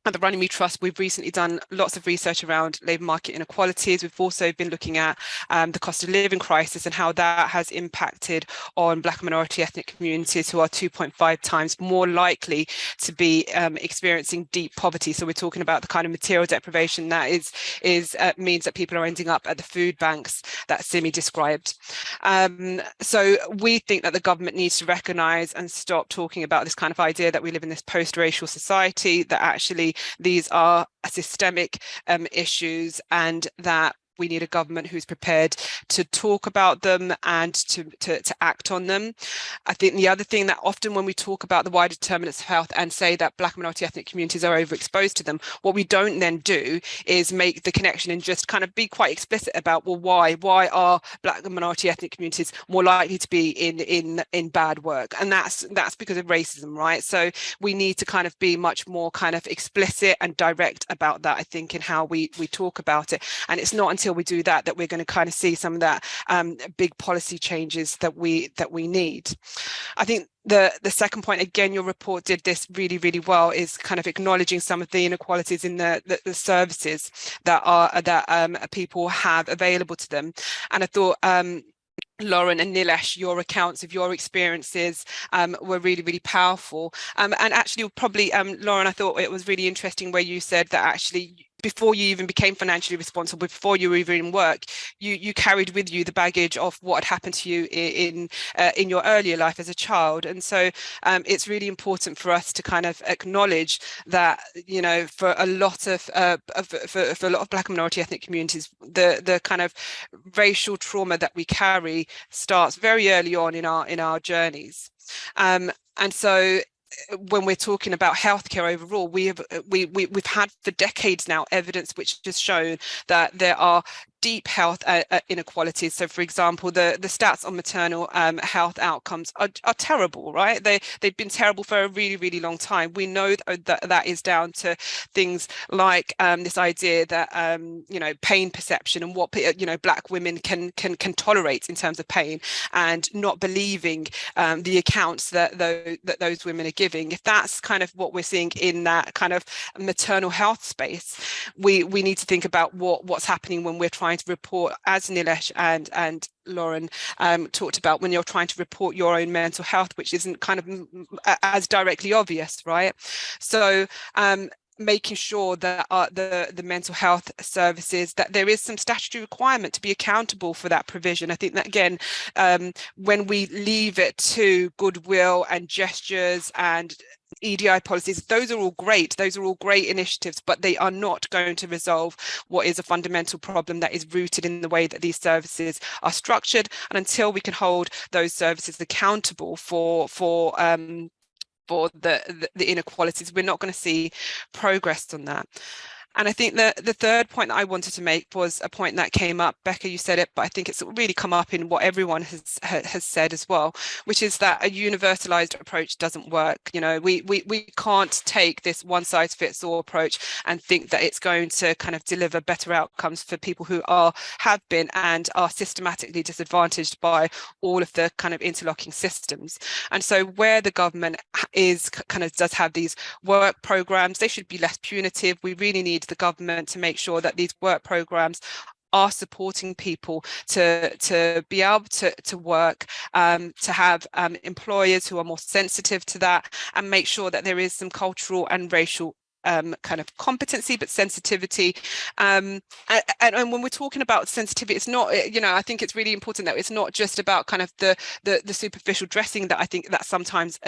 at the Runnymede Trust, we've recently done lots of research around labour market inequalities. We've also been looking at the cost of living crisis and how that has impacted on Black and minority ethnic communities, who are 2.5 times more likely to be experiencing deep poverty. So we're talking about the kind of material deprivation that means that people are ending up at the food banks that Simi described. So we think that the government needs to recognise and stop talking about this kind of idea that we live in this post-racial society, that actually these are systemic issues, and that we need a government who's prepared to talk about them and to act on them. I think the other thing that often when we talk about the wider determinants of health and say that Black and minority ethnic communities are overexposed to them, what we don't then do is make the connection and just kind of be quite explicit about, well, why are Black and minority ethnic communities more likely to be in bad work? And that's because of racism, right? So we need to kind of be much more kind of explicit and direct about that, I think, in how we talk about it. And it's not until we do that we're going to kind of see some of that big policy changes that we need. I think the second point, again, your report did this really, really well, is kind of acknowledging some of the inequalities in the services that people have available to them. And I thought Lauren and Nilesh, your accounts of your experiences were really, really powerful. And actually, probably, Lauren, I thought it was really interesting where you said that actually, before you even became financially responsible, before you were even in work, you carried with you the baggage of what had happened to you in your earlier life as a child. And so it's really important for us to kind of acknowledge that, you know, for a lot of for a lot of Black and minority ethnic communities, the kind of racial trauma that we carry starts very early on in our journeys. And so when we're talking about healthcare overall, we've had for decades now evidence which has shown that there are deep health inequalities. So, for example, the stats on maternal health outcomes are terrible, right? They've been terrible for a really, really long time. We know that is down to things like this idea that you know, pain perception and what, you know, Black women can tolerate in terms of pain, and not believing the accounts that those women are giving. If that's kind of what we're seeing in that kind of maternal health space, we need to think about what's happening when we're trying to report, as Nilesh and Lauren talked about, when you're trying to report your own mental health, which isn't kind of as directly obvious, right? So making sure that the mental health services, that there is some statutory requirement to be accountable for that provision. I think that, again, when we leave it to goodwill and gestures and EDI policies, those are all great. Those are all great initiatives, but they are not going to resolve what is a fundamental problem that is rooted in the way that these services are structured. And until we can hold those services accountable for the inequalities, we're not going to see progress on that. And I think the third point that I wanted to make was a point that came up. Becca, you said it, but I think it's really come up in what everyone has said as well, which is that a universalized approach doesn't work. You know, we can't take this one size fits all approach and think that it's going to kind of deliver better outcomes for people who have been and are systematically disadvantaged by all of the kind of interlocking systems. And so where the government does have these work programs, they should be less punitive. We really need the government to make sure that these work programs are supporting people to be able to work, to have employers who are more sensitive to that, and make sure that there is some cultural and racial kind of competency, but sensitivity. And when we're talking about sensitivity, it's not, you know, I think it's really important that it's not just about kind of the superficial dressing that I think that sometimes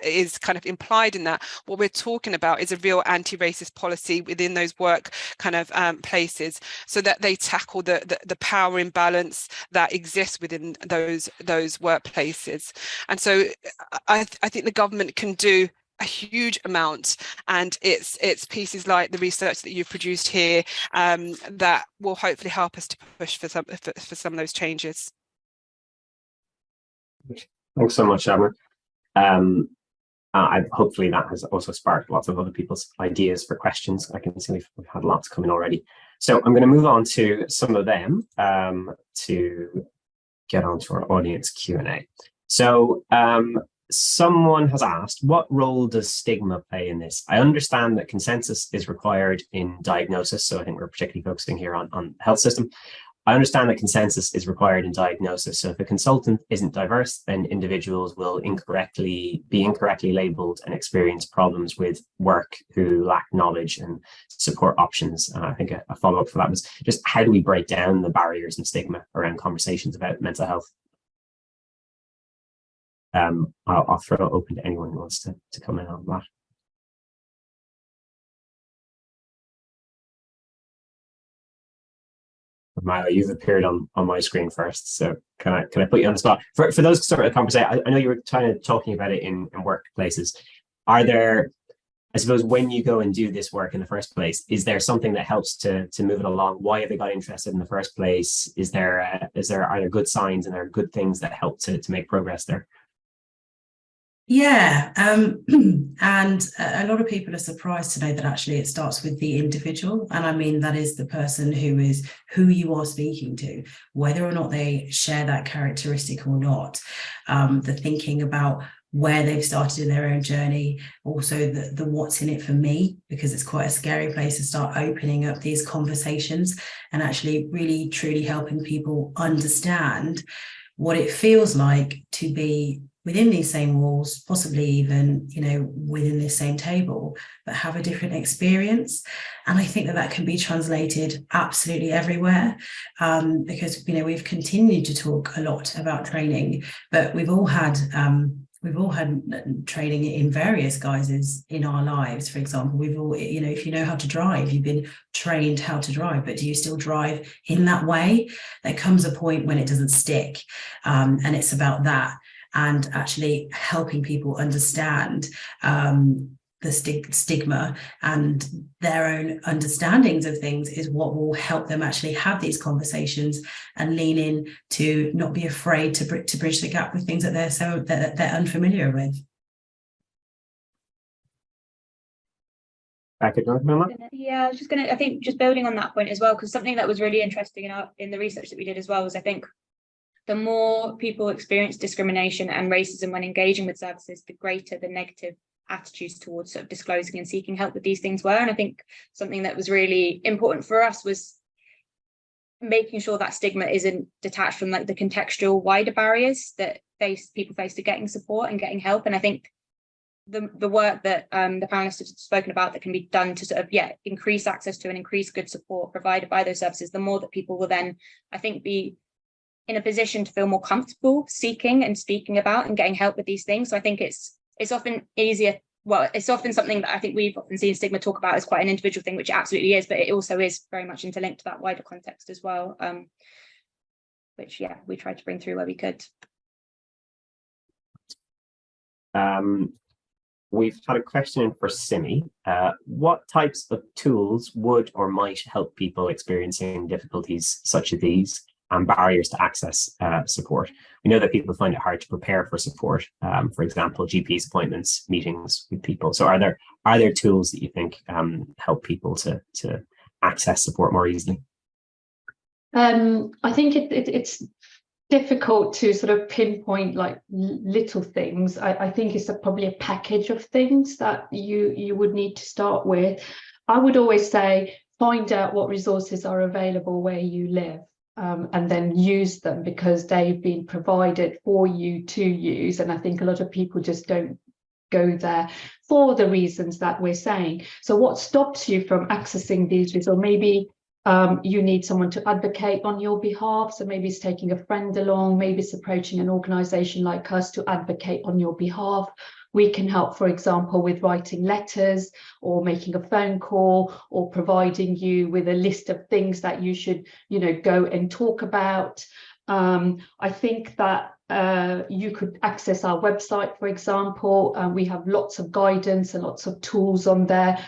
is kind of implied in that. What we're talking about is a real anti-racist policy within those work kind of places, so that they tackle the power imbalance that exists within those workplaces. And so I think the government can do a huge amount, and it's pieces like the research that you've produced here that will hopefully help us to push for some of those changes. Thanks so much, Emma. Hopefully that has also sparked lots of other people's ideas for questions. I can see we've had lots coming already. So I'm going to move on to some of them to get onto our audience Q&A. So someone has asked, what role does stigma play in this? I understand that consensus is required in diagnosis, so I think we're particularly focusing here on the health system. I understand that consensus is required in diagnosis, so if a consultant isn't diverse, then individuals will be incorrectly labelled and experience problems with work who lack knowledge and support options. And I think a follow-up for that was just, how do we break down the barriers and stigma around conversations about mental health? I'll throw it open to anyone who wants to comment on that. Milo, you've appeared on my screen first, so can I put you on the spot? For those sort of conversations, I know you were kind of talking about it in workplaces. Are there, I suppose, when you go and do this work in the first place, is there something that helps to move it along? Why have they got interested in the first place? Are there good signs and are there good things that help to make progress there? Yeah, and a lot of people are surprised to know that actually it starts with the individual, and I mean that is the person who you are speaking to, whether or not they share that characteristic or not. The thinking about where they've started in their own journey, also the what's in it for me, because it's quite a scary place to start opening up these conversations and actually really truly helping people understand what it feels like to be within these same walls, possibly even, within this same table, but have a different experience. And I think that can be translated absolutely everywhere, because, we've continued to talk a lot about training, but we've all had training in various guises in our lives. For example, we've all, if you know how to drive, you've been trained how to drive, but do you still drive in that way? There comes a point when it doesn't stick, and it's about that. And actually helping people understand the stigma and their own understandings of things is what will help them actually have these conversations and lean in to not be afraid to bridge the gap with things that they're unfamiliar with. Yeah, I was just going to, I think, just building on that point as well, because something that was really interesting in the research that we did as well was, I think, the more people experience discrimination and racism when engaging with services, the greater the negative attitudes towards sort of disclosing and seeking help with these things were. And I think something that was really important for us was making sure that stigma isn't detached from like the contextual wider barriers that people face to getting support and getting help. And I think the work that the panelists have spoken about that can be done to sort of increase access to and increase good support provided by those services, the more that people will then, I think, be in a position to feel more comfortable seeking and speaking about and getting help with these things. So I think it's often easier. Well, it's often something that I think we've often seen stigma talk about as quite an individual thing, which it absolutely is, but it also is very much interlinked to that wider context as well, which, we tried to bring through where we could. We've had a question for Simi. What types of tools would or might help people experiencing difficulties such as these and barriers to access support? We know that people find it hard to prepare for support. For example, GPs appointments, meetings with people. So are there tools that you think help people to access support more easily? I think it's difficult to sort of pinpoint like little things. I think it's probably a package of things that you would need to start with. I would always say find out what resources are available where you live. And then use them because they've been provided for you to use. And I think a lot of people just don't go there for the reasons that we're saying. So what stops you from accessing these resources? Maybe you need someone to advocate on your behalf. So maybe it's taking a friend along, maybe it's approaching an organisation like us to advocate on your behalf. We can help, for example, with writing letters or making a phone call or providing you with a list of things that you should, go and talk about. I think that you could access our website, for example. We have lots of guidance and lots of tools on there,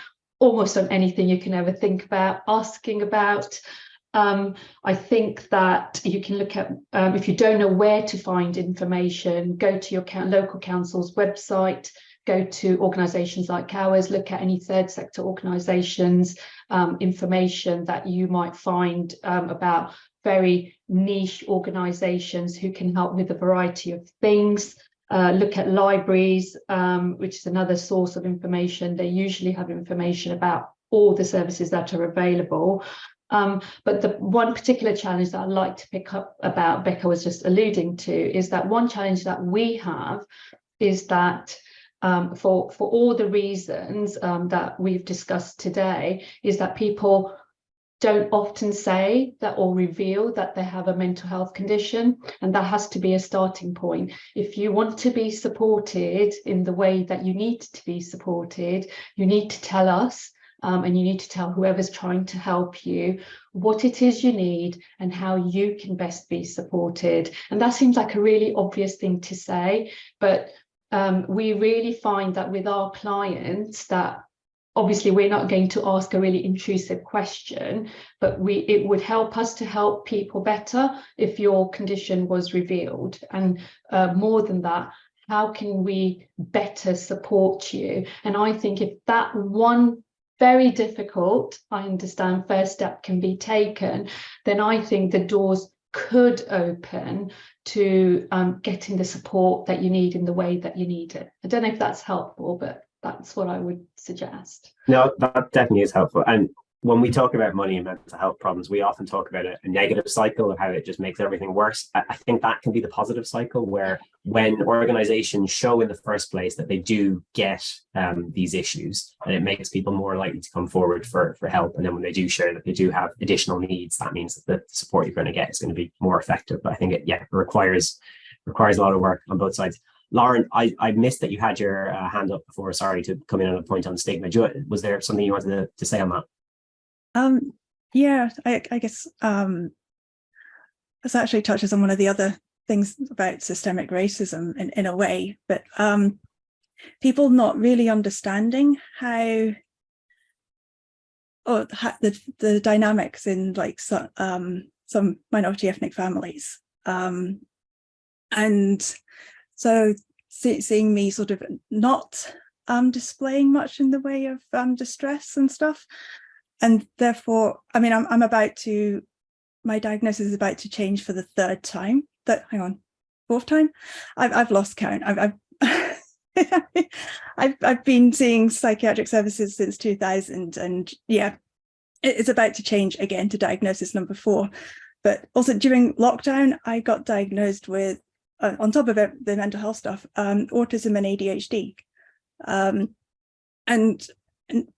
almost on anything you can ever think about, asking about. I think that you can look at, if you don't know where to find information, go to your local council's website, go to organisations like ours, look at any third sector organisations, information that you might find about very niche organisations who can help with a variety of things. Look at libraries, which is another source of information. They usually have information about all the services that are available. But the one particular challenge that I'd like to pick up about, Becca was just alluding to, is that one challenge that we have is that for all the reasons that we've discussed today, is that people don't often say that or reveal that they have a mental health condition, and that has to be a starting point. If you want to be supported in the way that you need to be supported, you need to tell us. And you need to tell whoever's trying to help you what it is you need and how you can best be supported. And that seems like a really obvious thing to say, but we really find that with our clients that obviously we're not going to ask a really intrusive question, but it would help us to help people better if your condition was revealed. And more than that, how can we better support you? And I think if that one very difficult, I understand, first step can be taken, then I think the doors could open to getting the support that you need in the way that you need it. I don't know if that's helpful, but that's what I would suggest. No, that definitely is helpful. And when we talk about money and mental health problems, we often talk about a negative cycle of how it just makes everything worse. I think that can be the positive cycle, where when organizations show in the first place that they do get these issues, and it makes people more likely to come forward for help. And then when they do share that they do have additional needs, that means that the support you're going to get is going to be more effective. But I think it requires a lot of work on both sides. Lauren, I missed that you had your hand up before. Sorry to come in on a point on stigma. Was there something you wanted to say on that? Yeah, I guess this actually touches on one of the other things about systemic racism in a way, but people not really understanding how the dynamics in like some minority ethnic families, and so seeing me sort of not displaying much in the way of distress and stuff. And therefore, I mean, my diagnosis is about to change for the fourth time. I've lost count. I've been seeing psychiatric services since 2000, and yeah, it's about to change again to diagnosis number 4. But also during lockdown, I got diagnosed with, on top of the mental health stuff, autism and ADHD. And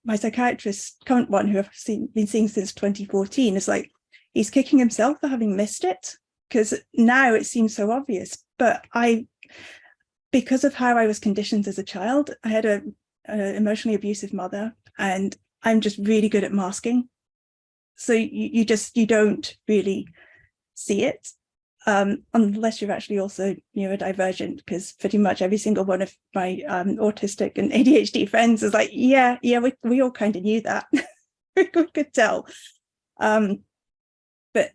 my psychiatrist, current one, who I've been seeing since 2014, is like, he's kicking himself for having missed it, because now it seems so obvious. But because of how I was conditioned as a child, I had an emotionally abusive mother, and I'm just really good at masking. So you don't really see it, unless you're actually also neurodivergent, because pretty much every single one of my autistic and ADHD friends is like, yeah, we all kind of knew that. We could tell. But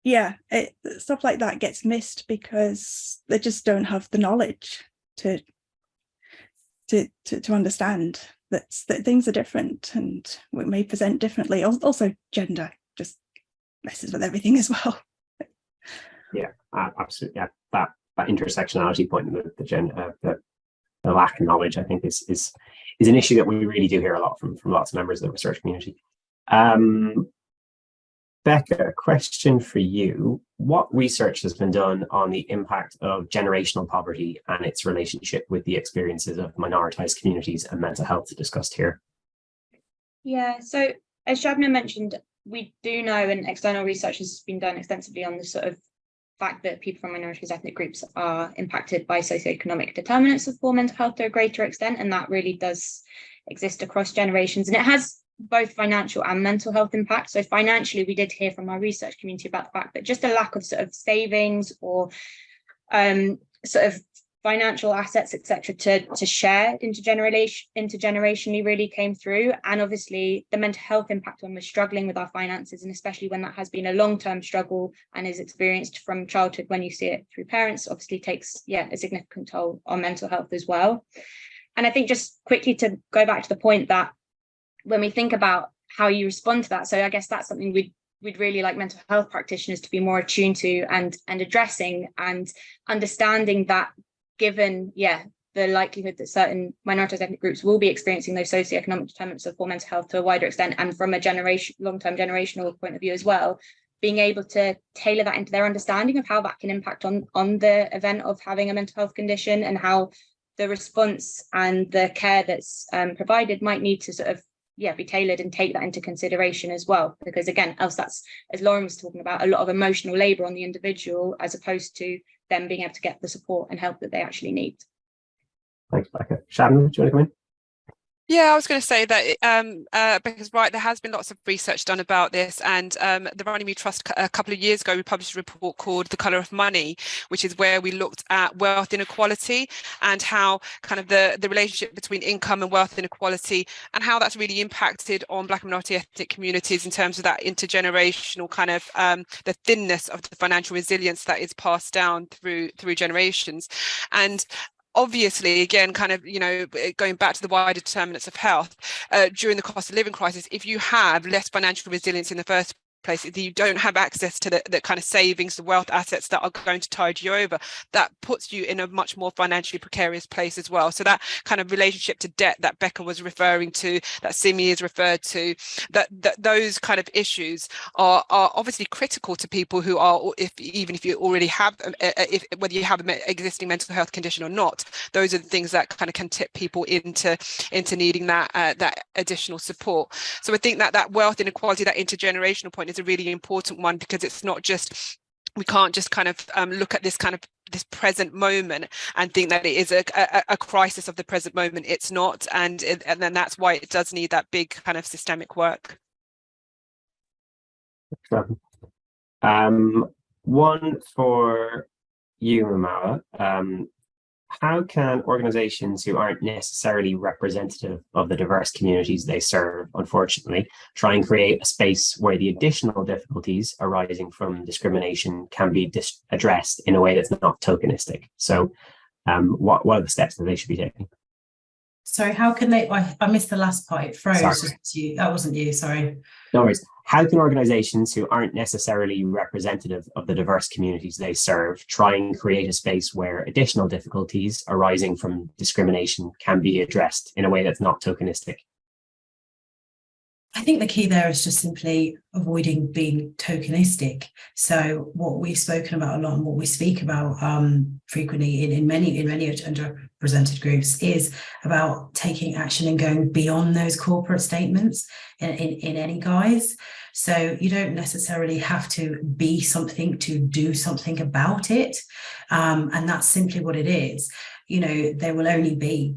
yeah, stuff like that gets missed because they just don't have the knowledge to understand that things are different and we may present differently. Also, gender just messes with everything as well. Yeah, absolutely. Yeah, that intersectionality point, the lack of knowledge, I think is an issue that we really do hear a lot from lots of members of the research community. Becca, question for you. What research has been done on the impact of generational poverty and its relationship with the experiences of minoritized communities and mental health discussed here? Yeah, so as Shabna mentioned, we do know, and external research has been done extensively on the sort of fact that people from minorities, ethnic groups are impacted by socioeconomic determinants of poor mental health to a greater extent, and that really does exist across generations, and it has both financial and mental health impact. So financially, we did hear from our research community about the fact that just a lack of sort of savings or sort of financial assets, etc., to share intergenerationally really came through. And obviously the mental health impact when we're struggling with our finances, and especially when that has been a long-term struggle and is experienced from childhood, when you see it through parents, obviously takes a significant toll on mental health as well. And I think just quickly to go back to the point that when we think about how you respond to that, so I guess that's something we'd really like mental health practitioners to be more attuned to and addressing, and understanding that given the likelihood that certain minoritized ethnic groups will be experiencing those socioeconomic determinants of poor mental health to a wider extent, and from a long-term generational point of view as well, being able to tailor that into their understanding of how that can impact on the event of having a mental health condition, and how the response and the care that's provided might need to sort of be tailored and take that into consideration as well, because again, else that's, as Lauren was talking about, a lot of emotional labor on the individual as opposed to them being able to get the support and help that they actually need. Thanks, Becca. Shannon, do you want to come in? Yeah, I was going to say that because there has been lots of research done about this, and the Runnymede Trust a couple of years ago, we published a report called The Colour of Money, which is where we looked at wealth inequality and how kind of the relationship between income and wealth inequality, and how that's really impacted on Black and minority ethnic communities in terms of that intergenerational kind of the thinness of the financial resilience that is passed down through generations. And obviously, again, kind of, going back to the wider determinants of health, during the cost of living crisis, if you have less financial resilience in the first workplace, if you don't have access to the kind of savings, the wealth assets that are going to tide you over, that puts you in a much more financially precarious place as well. So that kind of relationship to debt that Becca was referring to, that Simi is referred to, that those kind of issues are obviously critical to people who are, even if you already have, whether you have an existing mental health condition or not, those are the things that kind of can tip people into needing that additional support. So I think that wealth inequality, that intergenerational point, is a really important one, because it's not just, we can't just kind of look at this present moment and think that it is a crisis of the present moment. It's not, and then that's why it does need that big kind of systemic work. One for you, Ramala. How can organizations who aren't necessarily representative of the diverse communities they serve, unfortunately, try and create a space where the additional difficulties arising from discrimination can be addressed in a way that's not tokenistic? So what are the steps that they should be taking? Sorry, how can they, I missed the last part, it froze. Sorry. That wasn't you, sorry. No worries. How can organizations who aren't necessarily representative of the diverse communities they serve try and create a space where additional difficulties arising from discrimination can be addressed in a way that's not tokenistic? I think the key there is just simply avoiding being tokenistic. So what we've spoken about a lot, and what we speak about frequently in many underrepresented groups, is about taking action and going beyond those corporate statements in any guise. So you don't necessarily have to be something to do something about it, and that's simply what it is. You know, there will only be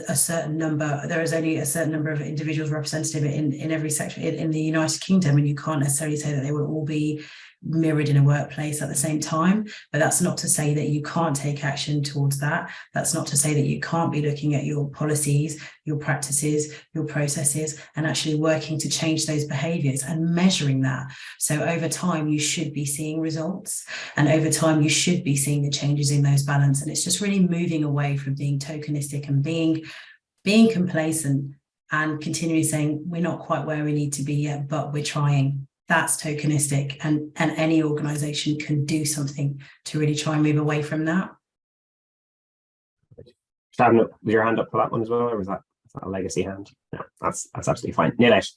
a certain number, there is only a certain number of individuals representative in every sector in the United Kingdom, and you can't necessarily say that they will all be mirrored in a workplace at the same time. But that's not to say that you can't take action towards that. That's not to say that you can't be looking at your policies, your practices, your processes, and actually working to change those behaviours and measuring that. So over time, you should be seeing results, and over time, you should be seeing the changes in those balance. And it's just really moving away from being tokenistic and being complacent and continually saying, we're not quite where we need to be yet, but we're trying. That's tokenistic, and any organisation can do something to really try and move away from that. Was your hand up for that one as well, or was that a legacy hand? No, that's absolutely fine. Nilesh.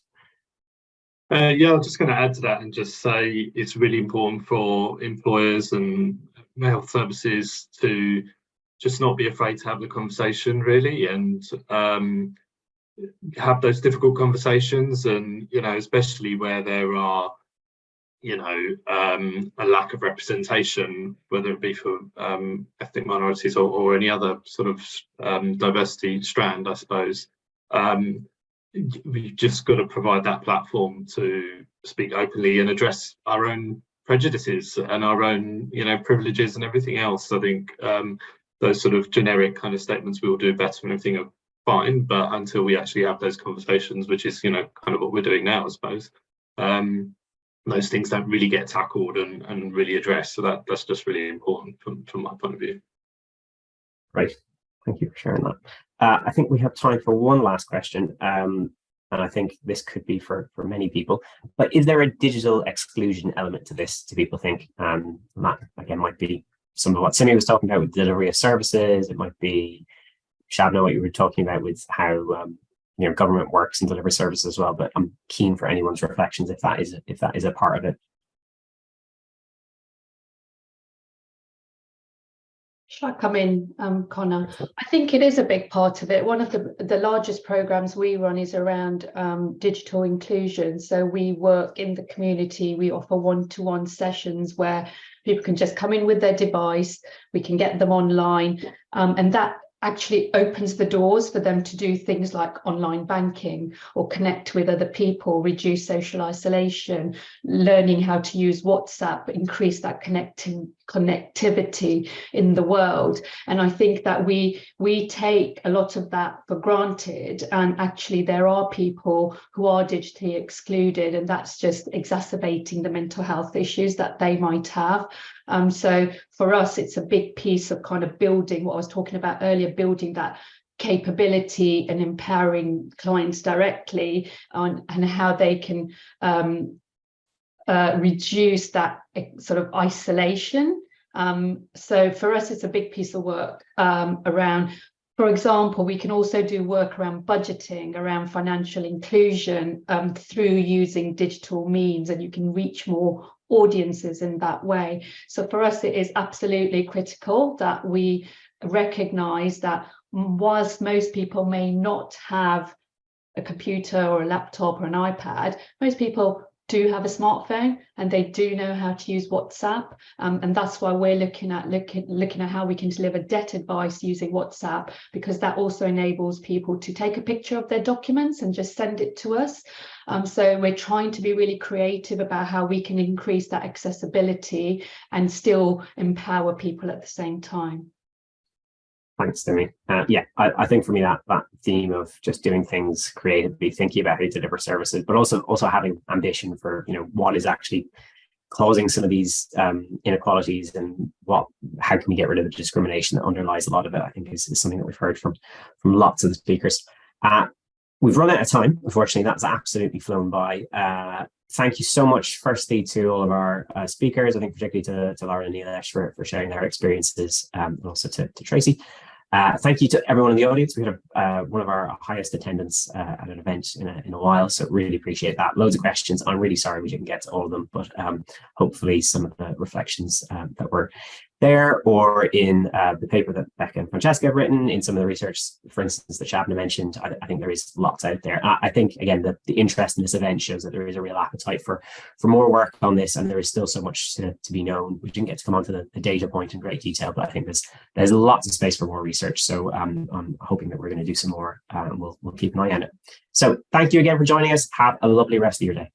Yeah, I'm just going to add to that and just say it's really important for employers and health services to just not be afraid to have the conversation, really, and have those difficult conversations. And, you know, especially where there are, you know, a lack of representation, whether it be for ethnic minorities or any other sort of diversity strand, I suppose. We've just got to provide that platform to speak openly and address our own prejudices and our own, you know, privileges and everything else. I think those sort of generic kind of statements, we will do better and everything, are fine, but until we actually have those conversations, which is, you know, kind of what we're doing now, I suppose, those things don't really get tackled and really addressed. So that's just really important from my point of view. Right. Thank you for sharing that. I think we have time for one last question. And I think this could be for many people, but is there a digital exclusion element to this, do people think? And that, again, might be some of what Simi was talking about with delivery of services. It might be, Shabna, what you were talking about with how you know, government works and delivers services as well. But I'm keen for anyone's reflections if that is a part of it. Shall I come in, Connor? I think it is a big part of it. One of the largest programs we run is around digital inclusion. So we work in the community. We offer one-to-one sessions where people can just come in with their device. We can get them online, and that actually opens the doors for them to do things like online banking or connect with other people, reduce social isolation, learning how to use WhatsApp, increase that connectivity in the world. And I think that we take a lot of that for granted, and actually there are people who are digitally excluded, and that's just exacerbating the mental health issues that they might have. So for us, it's a big piece of kind of building what I was talking about earlier, building that capability and empowering clients directly on and how they can reduce that sort of isolation. So for us, it's a big piece of work around, for example, we can also do work around budgeting, around financial inclusion through using digital means, and you can reach more audiences in that way. So for us, it is absolutely critical that we recognize that whilst most people may not have a computer or a laptop or an iPad, most people do have a smartphone and they do know how to use WhatsApp, and that's why we're looking at how we can deliver debt advice using WhatsApp, because that also enables people to take a picture of their documents and just send it to us. So we're trying to be really creative about how we can increase that accessibility and still empower people at the same time. Thanks, Demi. Yeah, I think for me that theme of just doing things creatively, thinking about how to deliver services, but also having ambition for, you know, what is actually causing some of these inequalities, and how can we get rid of the discrimination that underlies a lot of it, I think is something that we've heard from lots of the speakers. We've run out of time, unfortunately. That's absolutely flown by. Thank you so much, firstly, to all of our speakers. I think particularly to Laura and Nilesh for sharing their experiences, and also to Tracy. Thank you to everyone in the audience. We had one of our highest attendance at an event in a while, so really appreciate that. Loads of questions. I'm really sorry we didn't get to all of them, but hopefully some of the reflections that were there, or in the paper that Becca and Francesca have written, in some of the research, for instance, that Shabna mentioned, I think there is lots out there. I think, again, the interest in this event shows that there is a real appetite for more work on this, and there is still so much to be known. We didn't get to come onto the data point in great detail, but I think there's lots of space for more research. So I'm hoping that we're going to do some more, and we'll keep an eye on it. So thank you again for joining us. Have a lovely rest of your day.